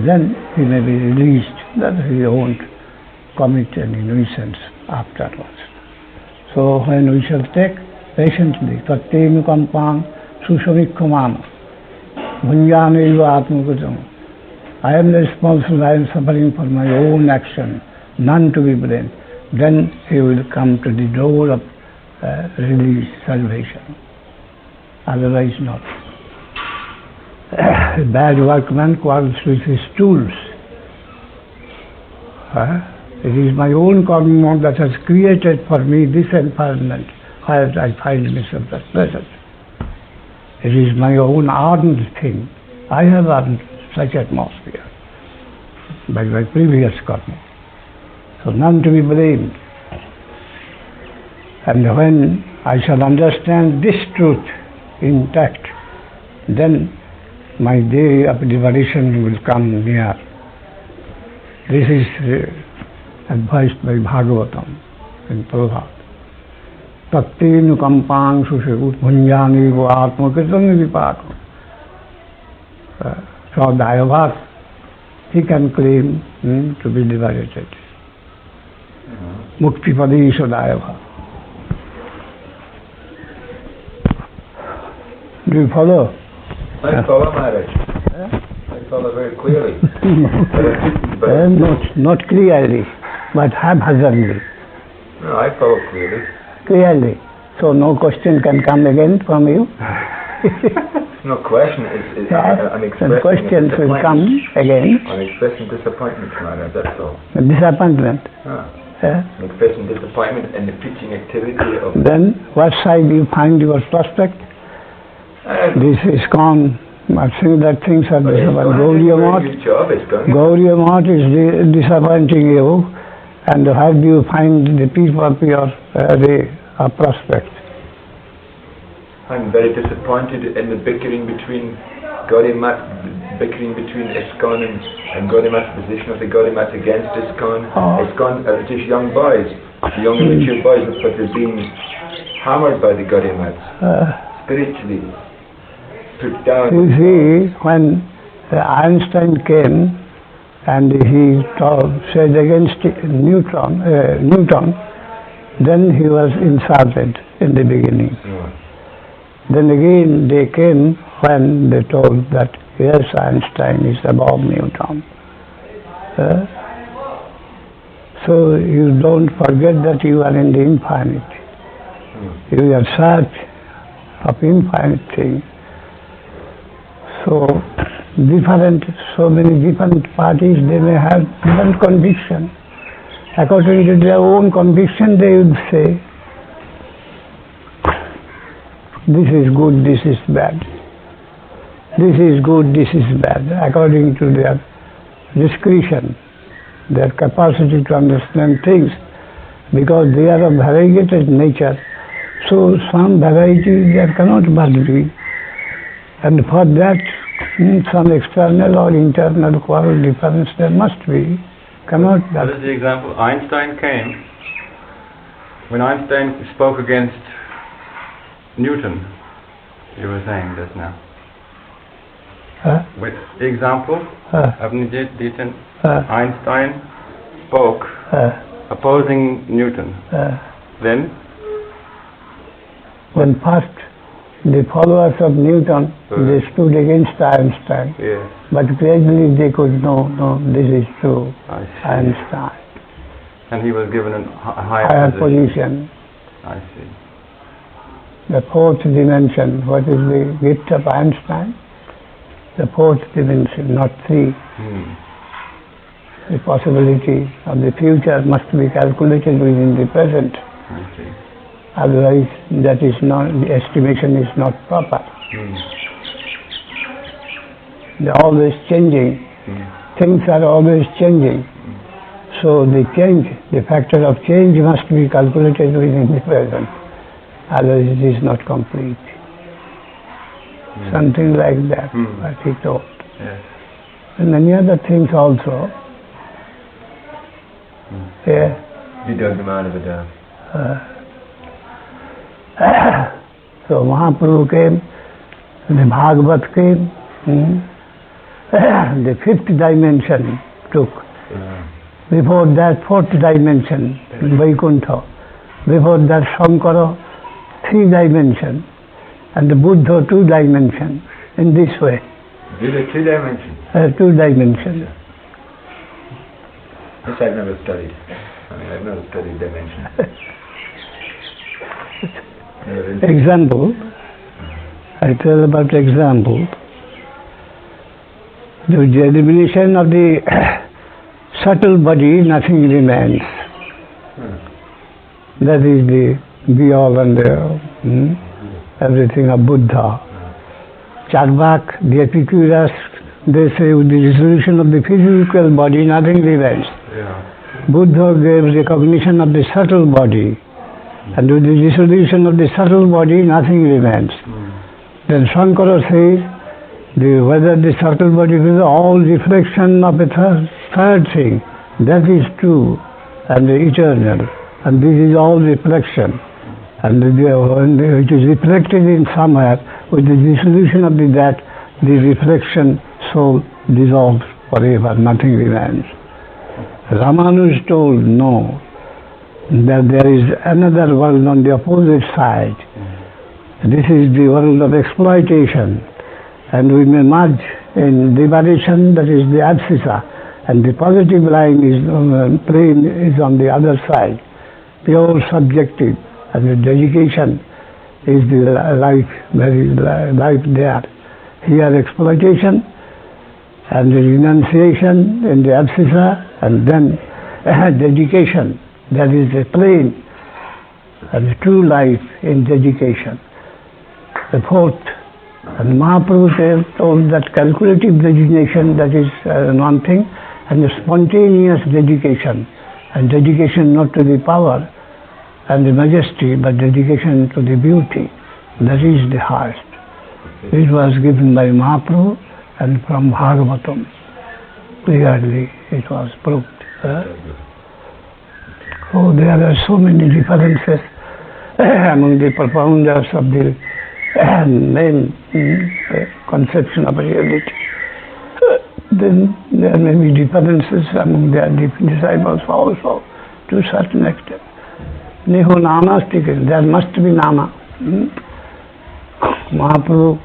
[SPEAKER 1] then he may be released, that he won't commit any nuisance afterwards. So when we shall take patiently, tattenu kampang susamikkamana, bhunjaneva atmakatam, I am responsible, I am suffering for my own action, none to be blamed, then he will come to the door of release, salvation. Otherwise not. A bad workman quarrels with his tools. It is my own karma that has created for me this environment where I find myself at present. It is my own earned thing. I have earned such atmosphere by my previous karma. So none to be blamed. And when I shall understand this truth intact, then my day of liberation will come near. This is advised by Bhagavatam in Prabhupada. Tattenu kampang sushe bhunjani atmakritam vipakam. So Dayabhat, he can claim to be liberated. Mukti padisha Dayabhat. Do you follow?
[SPEAKER 2] I follow, Maharaj. I follow very clearly.
[SPEAKER 1] Not clearly, but haphazardly.
[SPEAKER 2] No, I follow clearly.
[SPEAKER 1] Clearly. So no question can come again from you?
[SPEAKER 2] No question. I'm expressing
[SPEAKER 1] questions will come again.
[SPEAKER 2] I'm expressing disappointment, Maharaj, that's all.
[SPEAKER 1] Disappointment.
[SPEAKER 2] I'm expressing disappointment and the preaching activity of...
[SPEAKER 1] Then what side you find your prospect? This is gone. I think that things are disappointing. Gauriya Math is disappointing you, and how do you find the people of your prospect?
[SPEAKER 2] I'm very disappointed in the bickering between Gaudiya Math, bickering between ISKCON and Gaudiya Math's position of the Gaudiya Math against ISKCON. ISKCON are just young boys, young immature boys, but they're being hammered by the Gaudiya Maths, spiritually.
[SPEAKER 1] You see, when Einstein came and he said against Newton, then he was insulted in the beginning. Then again they came when they told that yes, Einstein is above Newton. So you don't forget that you are in the infinite. You are search of infinite things. So many different parties, they may have different conviction. According to their own conviction, they would say, this is good, this is bad. This is good, this is bad. According to their discretion, their capacity to understand things, because they are of variegated nature, so some variety there cannot but be. And for that, some external or internal quarrel difference there must be. Cannot be.
[SPEAKER 3] What is the example? Einstein came. When Einstein spoke against Newton, you were saying this now. With the example of Newton, Einstein spoke opposing Newton. Then?
[SPEAKER 1] When first the followers of Newton, they stood against Einstein.
[SPEAKER 3] Yes.
[SPEAKER 1] But gradually they could know, no, this is true, Einstein.
[SPEAKER 3] And he was given a higher
[SPEAKER 1] position.
[SPEAKER 3] I see.
[SPEAKER 1] The fourth dimension, what is the gift of Einstein? The fourth dimension, not three. The possibility of the future must be calculated within the present.
[SPEAKER 3] I see.
[SPEAKER 1] Otherwise, that is not, the estimation is not proper. They're always changing. Things are always changing. So the change, the factor of change must be calculated within the present. Otherwise it is not complete. Something like that, what he told.
[SPEAKER 2] Yes.
[SPEAKER 1] And many other things also. Yeah.
[SPEAKER 2] Vidagmanavada.
[SPEAKER 1] So Mahaprabhu came, the Bhagavat came, the fifth dimension took. Before that, fourth dimension, Vaikuntha. Before that, Shankara, 3 dimensions, and the Buddha, 2 dimensions, in this way.
[SPEAKER 2] Did it 2 dimensions?
[SPEAKER 1] 2 dimensions.
[SPEAKER 2] This I've never studied. I've never studied dimensions.
[SPEAKER 1] Example, I tell about example. The elimination of the subtle body, nothing remains. That is the be-all and everything of Buddha. Charvak, the Epicurus, they say with the dissolution of the physical body, nothing remains. Buddha gave recognition of the subtle body, and with the dissolution of the subtle body, nothing remains. Then Shankara says, whether the subtle body is all reflection of a third thing, that is true and eternal, and this is all reflection, and it is reflected in somewhere. With the dissolution of that, the reflection soul dissolves forever, nothing remains. Ramanuj told no, that there is another world on the opposite side. This is the world of exploitation, and we may merge in liberation, that is the abscissa, and the positive line is plane is on the other side, pure subjective, and the dedication is the life, very life there. Here exploitation and the renunciation in the abscissa, and then dedication, that is the plane, and the true life in dedication. The fourth, and Mahaprabhu told that calculative designation, that is one thing, and the spontaneous dedication, and dedication not to the power and the majesty, but dedication to the beauty, that is the highest. It was given by Mahaprabhu and from Bhagavatam. Clearly it was proved. Oh, there are so many differences among the propounders of the main conception of reality. Then there may be differences among their disciples also, to a certain extent. Neho namastika, there must be nama. Mahaprabhu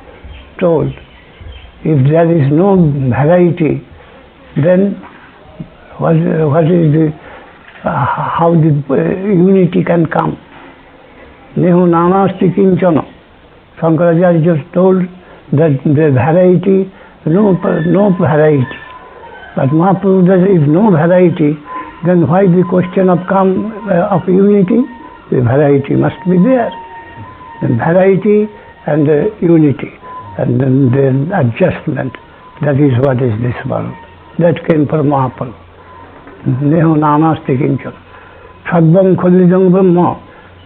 [SPEAKER 1] told, if there is no variety, then what is the how the unity can come? Neho namasti kinchana. Shankaracharya just told that the variety, no variety. But Mahaprabhu says, if no variety, then why the question of unity? The variety must be there. The variety and the unity, and then the adjustment, that is what is this world. That came from Mahaprabhu. Neho namasti kinchana. Sarvam khalidam brahma.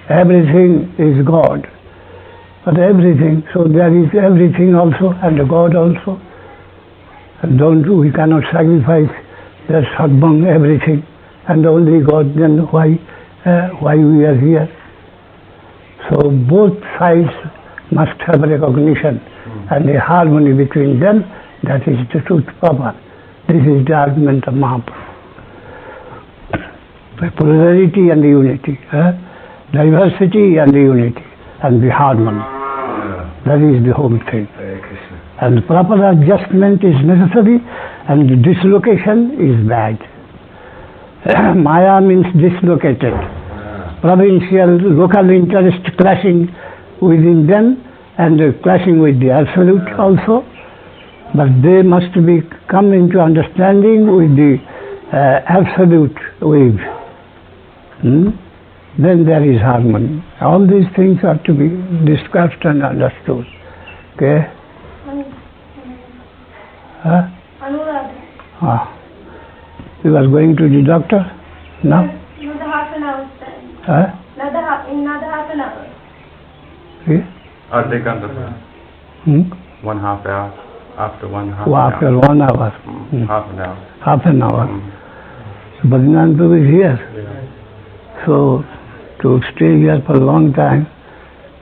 [SPEAKER 1] Everything is God. But everything, so there is everything also, and God also. And we cannot sacrifice that Sarvam, everything, and only God, then why we are here? So both sides must have recognition and a harmony between them, that is the truth proper. This is the argument of Mahaprabhu. The polarity and the unity, diversity and the unity, and the harmony. That is the whole thing. And proper adjustment is necessary, and dislocation is bad. Maya means dislocated. Provincial, local interest clashing within them, and clashing with the absolute also. But they must come into understanding with the absolute wave. then there is harmony. All these things have to be discussed and understood. Okay? Huh? Ah. You are going to the doctor? No?
[SPEAKER 5] Another half an hour.
[SPEAKER 1] Huh?
[SPEAKER 5] Another half an hour.
[SPEAKER 1] See?
[SPEAKER 3] Adhe ghanta.
[SPEAKER 1] Hmm?
[SPEAKER 3] 1/2 hour. After 1/2
[SPEAKER 1] Oh,
[SPEAKER 3] hour.
[SPEAKER 1] after 1 hour.
[SPEAKER 3] Half an hour.
[SPEAKER 1] Half an hour.
[SPEAKER 3] Mm.
[SPEAKER 1] Bhagwan Prabhu is here. So, to stay here for a long time,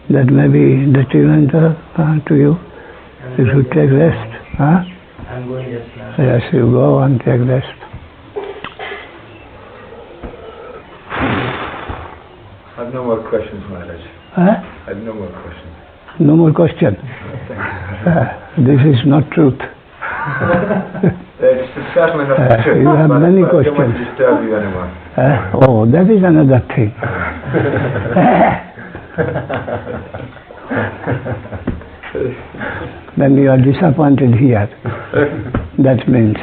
[SPEAKER 1] that may be detrimental to you. You should take rest. Huh?
[SPEAKER 6] I'm going just now.
[SPEAKER 1] Yes, you go and take rest.
[SPEAKER 2] I have no more questions, Maharaj.
[SPEAKER 1] Huh?
[SPEAKER 2] I have no more questions.
[SPEAKER 1] No more question. This is not truth.
[SPEAKER 2] It's certainly not the truth.
[SPEAKER 1] You have
[SPEAKER 2] but,
[SPEAKER 1] many
[SPEAKER 2] but I don't want
[SPEAKER 1] questions.
[SPEAKER 2] to disturb you anymore.
[SPEAKER 1] Oh, that is another thing. When you are disappointed here, that means.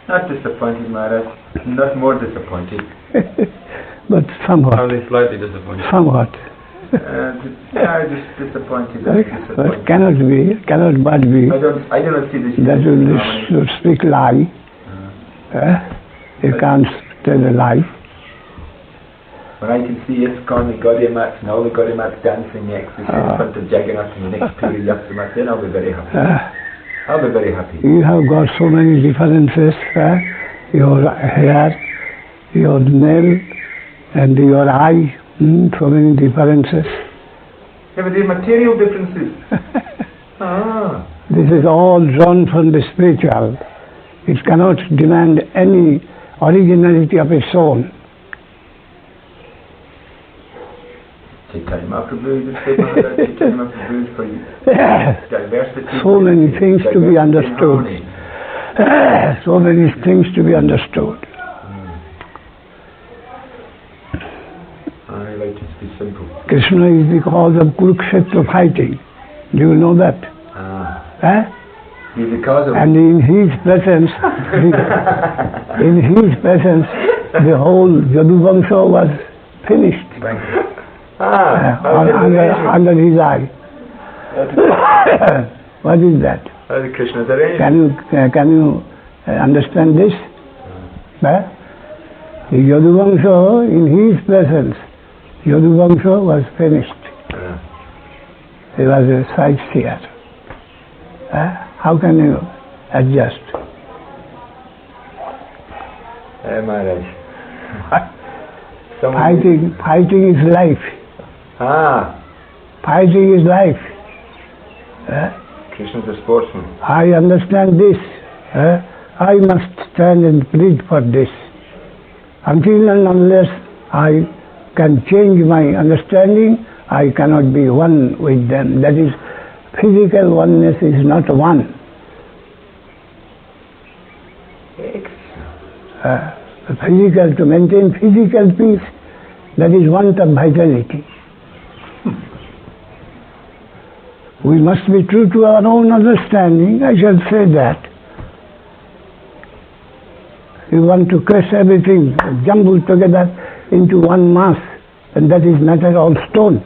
[SPEAKER 2] Not disappointed, Maharaj. Not more disappointed.
[SPEAKER 1] But somewhat.
[SPEAKER 3] Only slightly disappointed.
[SPEAKER 1] Somewhat.
[SPEAKER 2] Just disappointed.
[SPEAKER 1] But cannot be, cannot but be.
[SPEAKER 2] I do not see this.
[SPEAKER 1] That will speak lie. You can't tell a lie.
[SPEAKER 2] When I can see ISKCON, the Gaudiya Mats, and all the Gaudiya Mats dancing next to in front of Jagannath in the next 2 years after Mats, then I'll be very happy. I'll be very happy.
[SPEAKER 1] You have got so many differences. Your hair, your nail, and your eye. So many differences.
[SPEAKER 2] Yeah, but they're material differences.
[SPEAKER 1] This is all drawn from the spiritual. It cannot demand any originality of its own.
[SPEAKER 2] Chaitanya Mahaprabhu, just say Maharaj, Chaitanya Mahaprabhu for you. Diversity.
[SPEAKER 1] So many things to be understood. So many things to be understood.
[SPEAKER 2] I like it to be simple.
[SPEAKER 1] Krishna is the cause of Kurukshetra fighting. Do you know that?
[SPEAKER 2] He's the cause of
[SPEAKER 1] And in his presence, the whole Yaduvansha was finished. Under his eye. What is that?
[SPEAKER 2] That's Krishna's arrangement.
[SPEAKER 1] Can you understand this? The Yaduvansha, in his presence, Yaduvansha was finished. He was a sightseer. How can you adjust?
[SPEAKER 2] Maharaj.
[SPEAKER 1] Fighting is life. Fighting is life.
[SPEAKER 2] Krishna's a sportsman.
[SPEAKER 1] I understand this. I must stand and plead for this. Until and unless I can change my understanding, I cannot be one with them. That is, physical oneness is not one. To maintain physical peace, that is want of vitality. We must be true to our own understanding, I shall say that. You want to crush everything, jumble together into one mass, and that is matter of stone,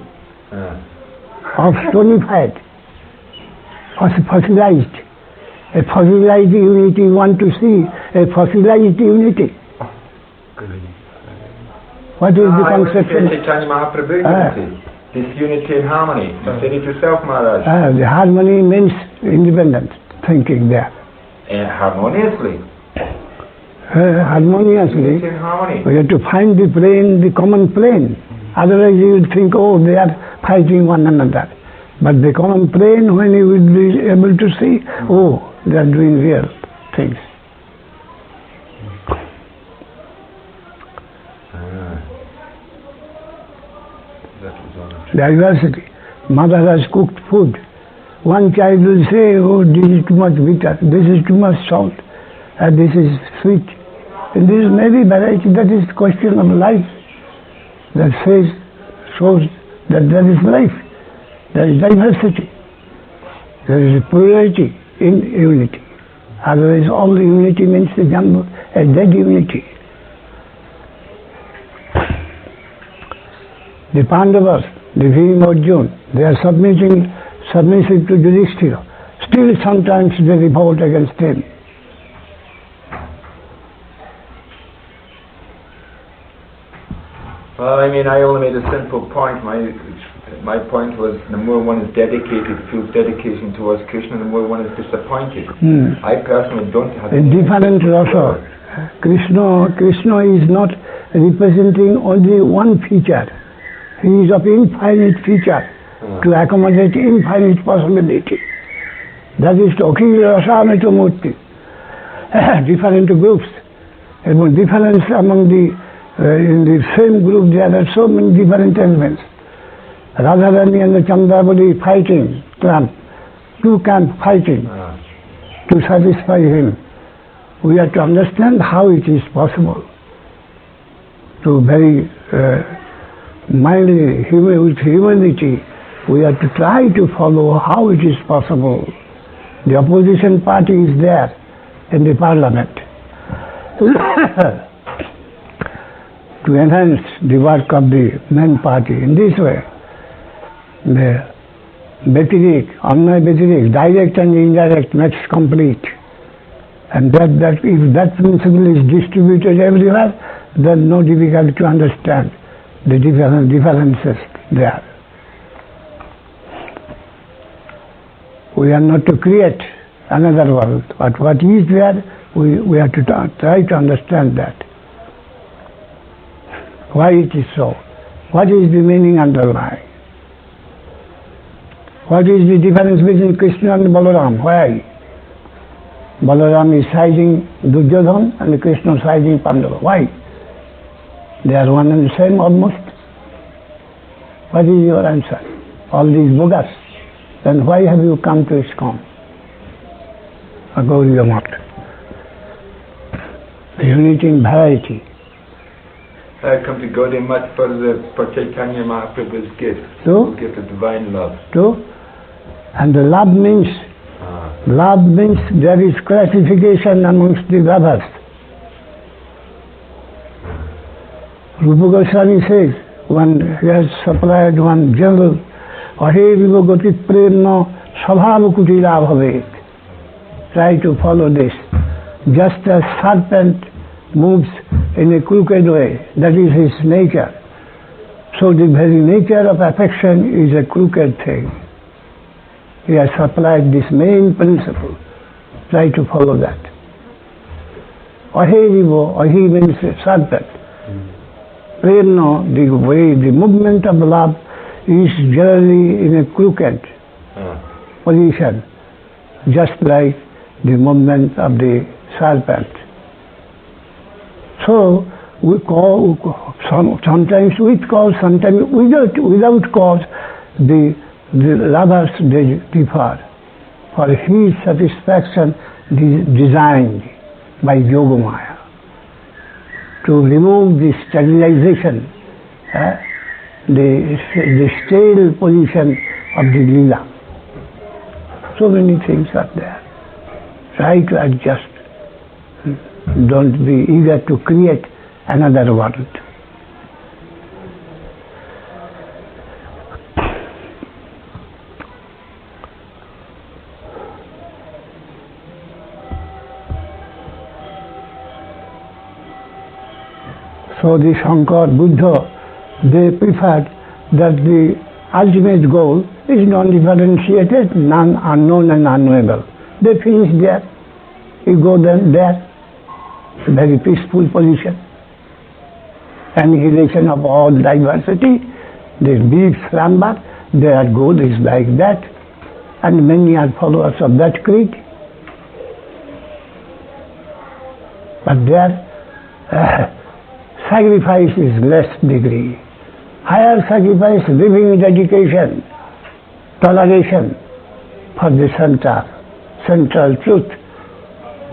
[SPEAKER 1] of stonified, fossilized. A fossilized unity you want to see, a fossilized unity. What is the conception?
[SPEAKER 2] Chaitanya Mahaprabhu unity. This unity and harmony. You said it yourself, Maharaj.
[SPEAKER 1] The harmony means independent thinking there.
[SPEAKER 2] Harmoniously.
[SPEAKER 1] Harmoniously.
[SPEAKER 2] Unity and harmony.
[SPEAKER 1] We have to find the plane, the common plane. Otherwise you will think, oh, they are fighting one another. But the common plane, when you will be able to see, oh, they are doing real things. Diversity. Mother has cooked food. One child will say, oh, this is too much bitter, this is too much salt, and this is sweet. And this may be variety, that is question of life. That shows that there is life, there is diversity, there is plurality in unity. Otherwise all the unity means a dead unity. The Pandavas, the Bhima Arjuna, they are submissive to Yudhishthira. Still sometimes they revolt against him.
[SPEAKER 2] Well, I mean, I only made a simple point. My point was, the more one is dedicated, feels dedication towards Krishna, the more one is disappointed. I personally don't have...
[SPEAKER 1] A different rasa. Krishna is not representing only one feature. He is of infinite feature to accommodate infinite possibility. That is Akhil Rasamita Murti. Different groups. And difference among in the same group there are so many different elements. Radharani and the Chandravali fighting, two camp fighting to satisfy him. We have to understand how it is possible to very mildly, with humility, we have to try to follow how it is possible. The opposition party is there in the parliament to enhance the work of the main party. In this way, the Andre-Amani, direct and indirect makes complete. And if that principle is distributed everywhere, then no difficulty to understand the differences there. We are not to create another world, but what is there, we have to try to understand that. Why it is so? What is the meaning underlying? What is the difference between Krishna and Balaram? Why? Balaram is siding Duryodhana and Krishna siding Pandava. Why? They are one and the same almost. What is your answer? All these bogus. Then why have you come to ISKCON? Or Gauriya Math? The unity in variety.
[SPEAKER 2] I come to Gauriya Math for Chaitanya Mahaprabhu's gift.
[SPEAKER 1] So?
[SPEAKER 2] Gift of divine love.
[SPEAKER 1] So? And the love means there is classification amongst the lovers. Rupa Goswami says, he has supplied one general, Ahe Goti Premna Sabhava Kutila Bhavet. Try to follow this. Just as serpent moves in a crooked way, that is his nature. So the very nature of affection is a crooked thing. He has supplied this main principle. Try to follow that. Ahi means serpent. Premna, the way, the movement of love is generally in a crooked position, just like the movement of the serpent. So we call, sometimes with cause, sometimes without cause, the lovers they differ. For his satisfaction designed by Yogamaya to remove the sterilization, the stale position of the lila. So many things are there. Try to adjust. Don't be eager to create another world. So the Shankar, Buddha, they preferred that the ultimate goal is non-differentiated, non-unknown and unknowable. They finish there. You go then there, very peaceful position. Annihilation of all diversity, the big slumber, their goal is like that. And many are followers of that creed. But their sacrifice is less degree. Higher sacrifice, living dedication, toleration for the central truth.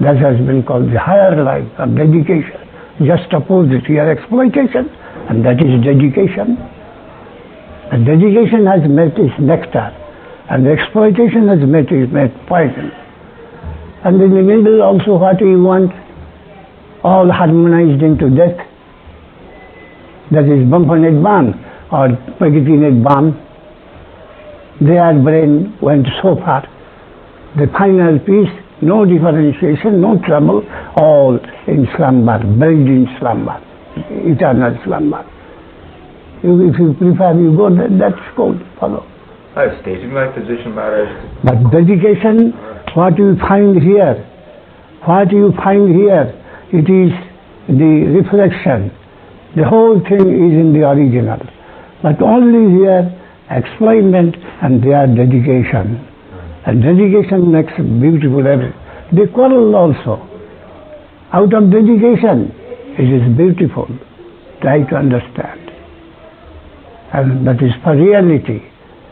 [SPEAKER 1] That has been called the higher life of dedication. Just opposite here, exploitation, and that is dedication. And dedication has met its nectar, and exploitation has met poison. And in the middle also what we want, all harmonized into death. That is Bampanidban. or nicotine bomb. Their brain went so far. The final piece, no differentiation, no trouble, all in slumber, buried in slumber, eternal slumber. If you prefer, you go, that's good, follow.
[SPEAKER 2] I've stated my position, Maharaj.
[SPEAKER 1] But dedication, what you find here, it is the reflection. The whole thing is in the original. But only here, explainment and their dedication. And dedication makes beautiful everything. They quarrel also. Out of dedication, it is beautiful. Try to understand. And that is for reality.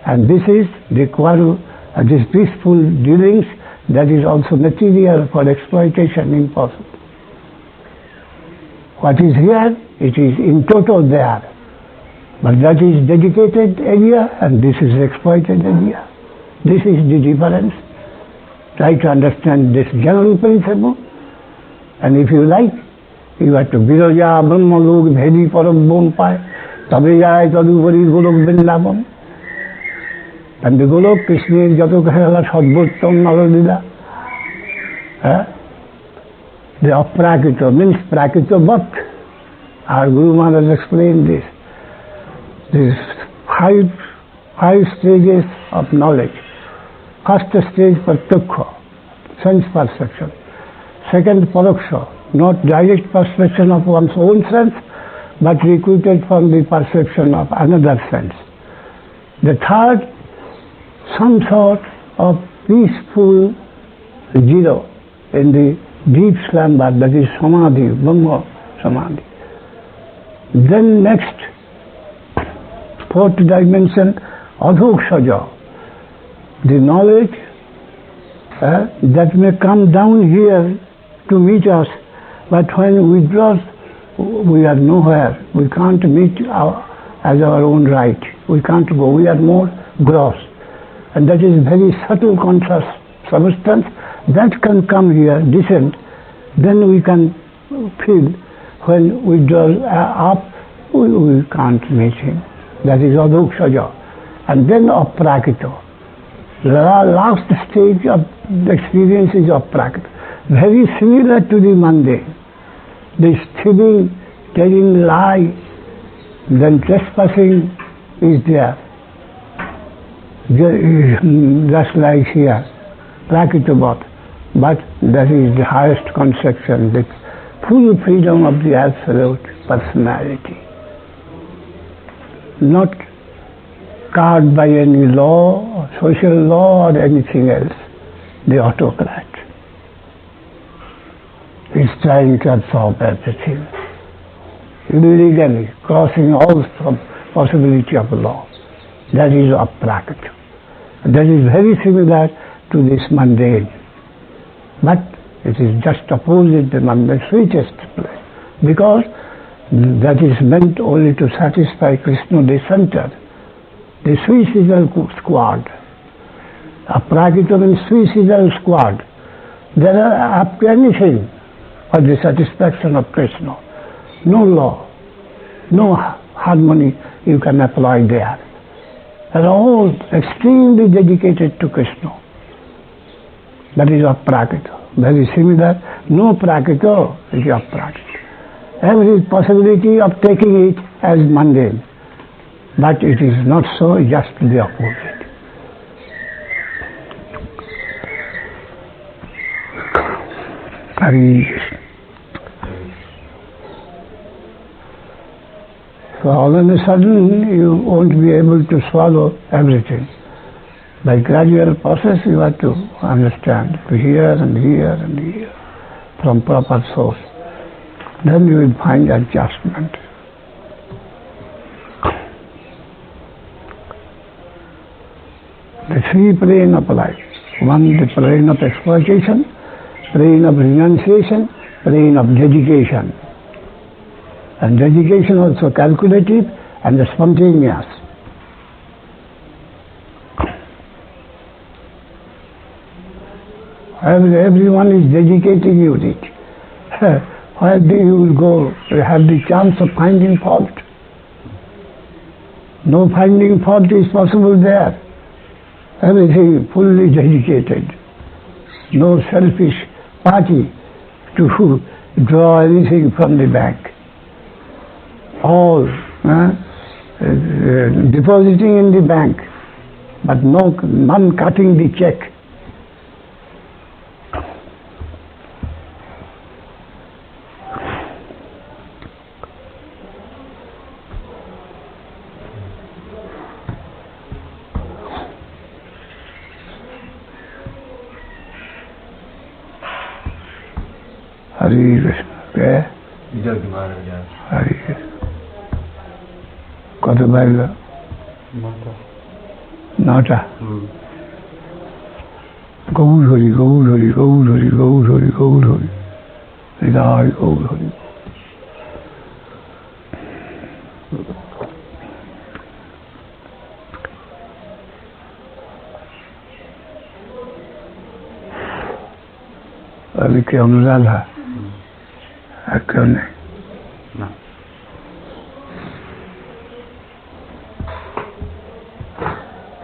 [SPEAKER 1] And this is the quarrel, this peaceful dealings, that is also material for exploitation impossible. What is here, it is in toto there. But that is dedicated area and this is exploited area. This is the difference. Try to understand this general principle. And if you like, you have to Viroja, Brahmalok, Bhedi, Param, Bonpai, Tabiyai, Tadupari, Golok, Vrindavan. And the Golok, Krishna, Jato Kahela, Sadbhuttam, Naladila. The Aprakita means Prakita Bhat. Our Guru Maharaj explained this. These five stages of knowledge. First stage, Pratyaksha, sense perception. Second, Paraksha, not direct perception of one's own sense, but recruited from the perception of another sense. The third, some sort of peaceful zero in the deep slumber, that is Samadhi, Brahma Samadhi. Then next, fourth dimension, Adhokshaja, the knowledge that may come down here to meet us, but when we draw, we are nowhere. We can't meet as our own right. We can't go. We are more gross. And that is very subtle conscious substance that can come here, descend. Then we can feel when we draw up, we can't meet him. That is Adhokshaja. And then Aprakita. The last stage of the experience is Aprakita. Very similar to the mundane. The stealing, telling lie, then trespassing is there. Just like here, Prakita. But that is the highest conception, the full freedom of the absolute personality. Not carved by any law, social law or anything else, the autocrat. Is trying to absorb everything, illegally, crossing all possibility of law. That is Aprakita. That is very similar to this mundane. But it is just opposite the mundane, sweetest place. Because that is meant only to satisfy Krishna, the center. The suicidal squad. Aprakita means suicidal squad. They are up to anything for the satisfaction of Krishna. No law, no harmony you can apply there. They are all extremely dedicated to Krishna. That is Aprakita. Very similar. No Prakita is Aprakita. Every possibility of taking it as mundane. But it is not so, just the opposite. So all of a sudden you won't be able to swallow everything. By gradual process you have to understand, to hear and hear and hear from proper source. Then you will find adjustment. The three plane of life. One, the plane of exploitation, plane of renunciation, plane of dedication. And dedication also calculative and spontaneous. Everyone is dedicating you it. Where do you will go? You have the chance of finding fault. No finding fault is possible there. Everything fully dedicated. No selfish party to draw anything from the bank. All depositing in the bank, but none cutting the check. Hare Krishna. Okay? Hare Krishna. কত বাজল? 9টা। গৌর হরি গৌর হরি গৌর হরি গৌর হরি গৌর হরি হৃদয় গৌর হরি। अभी क्या अनुराग है? क्यों नहीं?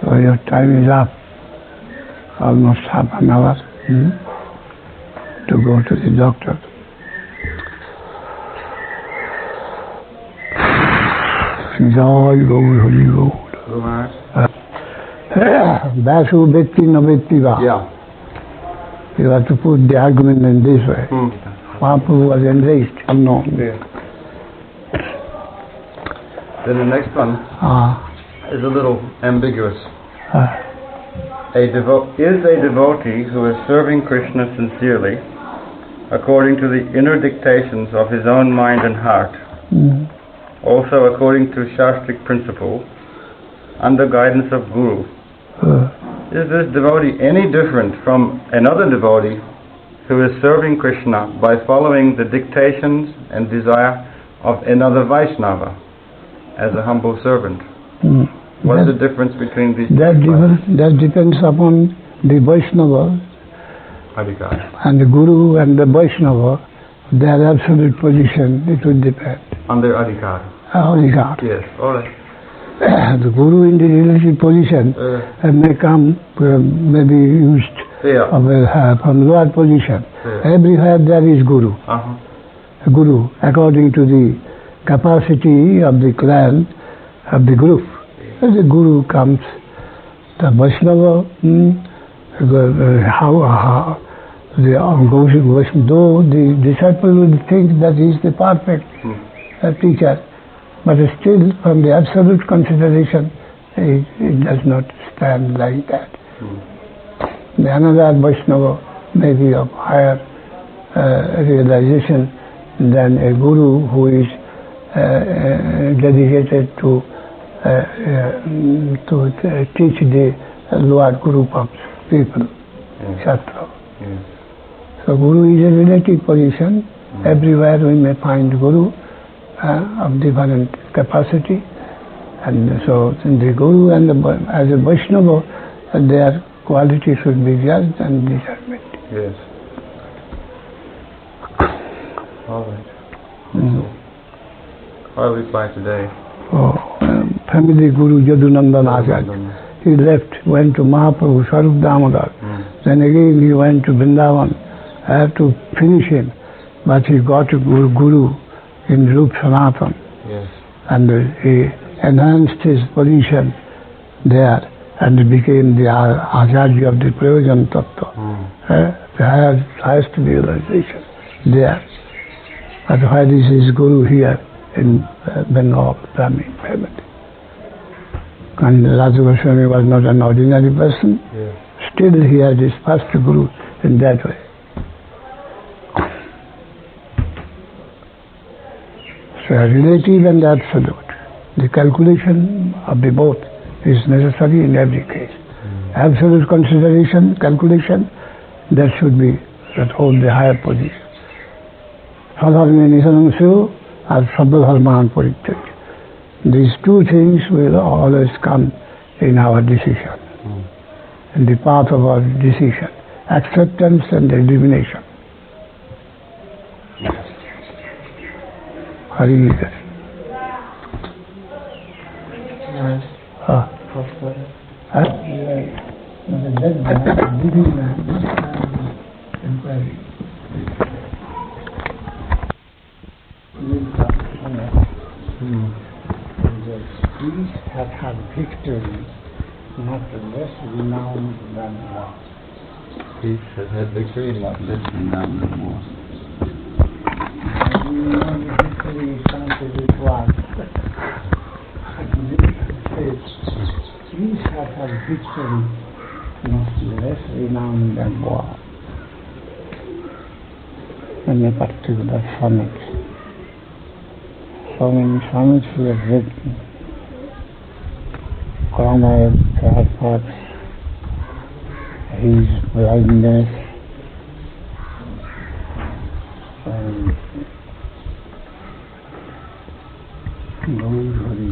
[SPEAKER 1] So your time is up. Almost half an hour to go to the doctor. Joy, Gaur, Holy Gaur. Basu Bhakti no Bhakti va.
[SPEAKER 3] Yeah.
[SPEAKER 1] You have to put the argument in this way. Mahaprabhu was enraged, unknown.
[SPEAKER 3] Yeah. Then the next one is a little ambiguous. Is a devotee who is serving Krishna sincerely, according to the inner dictations of his own mind and heart, also according to Shastric principle, under guidance of Guru, is this devotee any different from another devotee who is serving Krishna by following the dictations and desire of another Vaishnava as a humble servant? What is the difference between these two?
[SPEAKER 1] That depends upon the Vaishnava
[SPEAKER 3] Adhikar.
[SPEAKER 1] and the Guru and the Vaishnava, their absolute position, it will depend.
[SPEAKER 3] On their Adhikar.
[SPEAKER 1] Adhikar.
[SPEAKER 3] Yes, all right.
[SPEAKER 1] The Guru in the relative position may come, may be used from lower position. Everywhere there is Guru. Guru, according to the capacity of the clan, of the group. As the Guru comes, the Vaishnava, though the disciple will think that he is the perfect teacher, but still from the absolute consideration, it does not stand like that. Another Vaishnava may be of higher realization than a Guru who is dedicated to teach the lower group of people, Shastra. So Guru is a relative position. Everywhere we may find Guru of different capacity, and so the Guru and as a Vaishnava, their quality should be judged and determined.
[SPEAKER 3] Yes. All right. I'll reply today.
[SPEAKER 1] Family Guru Yadunandan Acharya. He left, went to Mahaprabhu, Swarup Damodar. Then again he went to Vrindavan. I have to finish him. But he got a Guru in Rup Sanatan.
[SPEAKER 3] Yes.
[SPEAKER 1] And he enhanced his position there and became the Acharya of the Prayojan Tattva. The highest realization there. But why is his Guru here in Bengal, Brahmin family? And Raja Goswami was not an ordinary person.
[SPEAKER 3] Yes.
[SPEAKER 1] Still he had his first Guru in that way. So relative and absolute. The calculation of the both is necessary in every case. Absolute consideration, calculation, that should be that hold the higher position. Sadharme nisanamsyo as sabdharman parityaj. These two things will always come in our decision, in the path of our decision, acceptance and elimination. Hare Krishna. The dead man, living man, inquiry. The Greeks have had victory, not less renowned than war.
[SPEAKER 3] Peace has had victory, not less renowned than war.
[SPEAKER 1] And you know the victory is counted with war. Greece has had victory, not less renowned than war. In a particular summit. So many summits we have written. Cornell, Fairfax, his blindness, and Hari.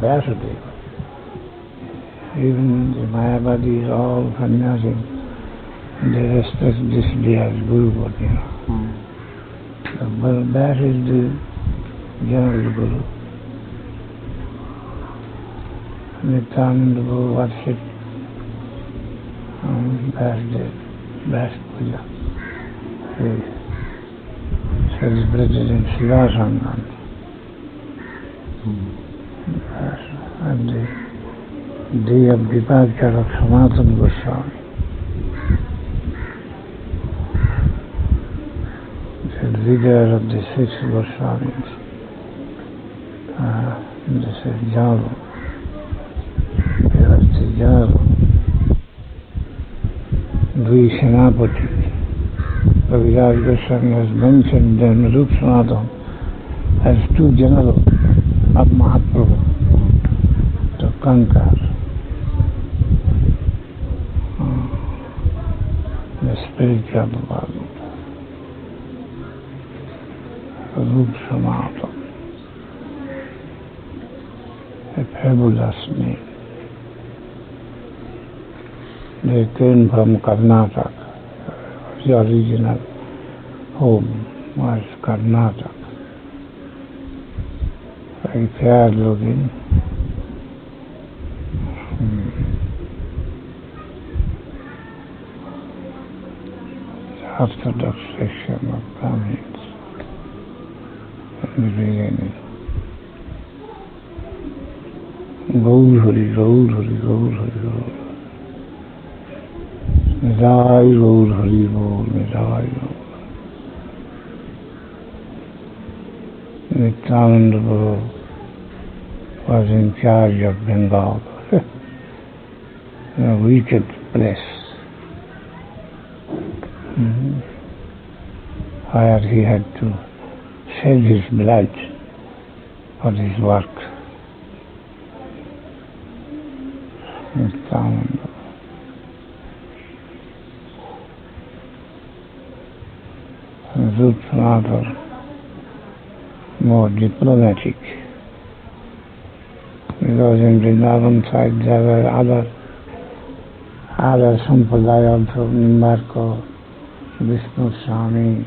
[SPEAKER 1] Basically, even the Mayavadis, all sannyasi, they respect this day as Guru, But that is the general Guru. Nityananda Guru worship, that's the best puja. He celebrated in Srila Sangam. And the day of departure of Sanatana Goswami. The leader of the six Goswamis. This is Jalu. He was the Jalu. Dvi Senapati. Raviraj Goswami has mentioned them, Rup Sanatana, as two generals of Mahaprabhu. To conquer the spiritual world, Rup Sanatana, a fabulous name. They came from Karnataka. The original home was Karnataka. Very fair looking. Orthodox section of Brahmins in the beginning. Gaur Hari, Gaur Hari, Gaur Hari, Gaur Hari. Nidai Gaur Hari Bol, Nidai Gaur. Nityananda Guru was in charge of Bengal, a wicked place. Where he had to shed his blood for his work. Rup Sanatana, more diplomatic, because in Vrindavan side there were other sampradaya also, Nimbarko, Vishnu Swami,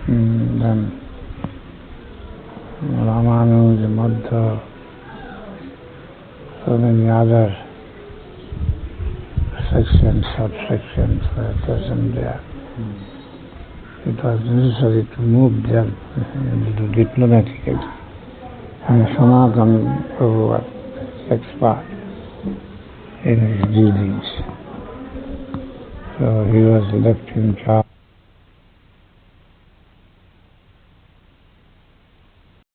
[SPEAKER 1] then Ramanuj, Madhva, so many other sections, subsections were present there. It was necessary to move them into diplomatic, and Sanatana Prabhu was expert in his dealings. So he was left in charge.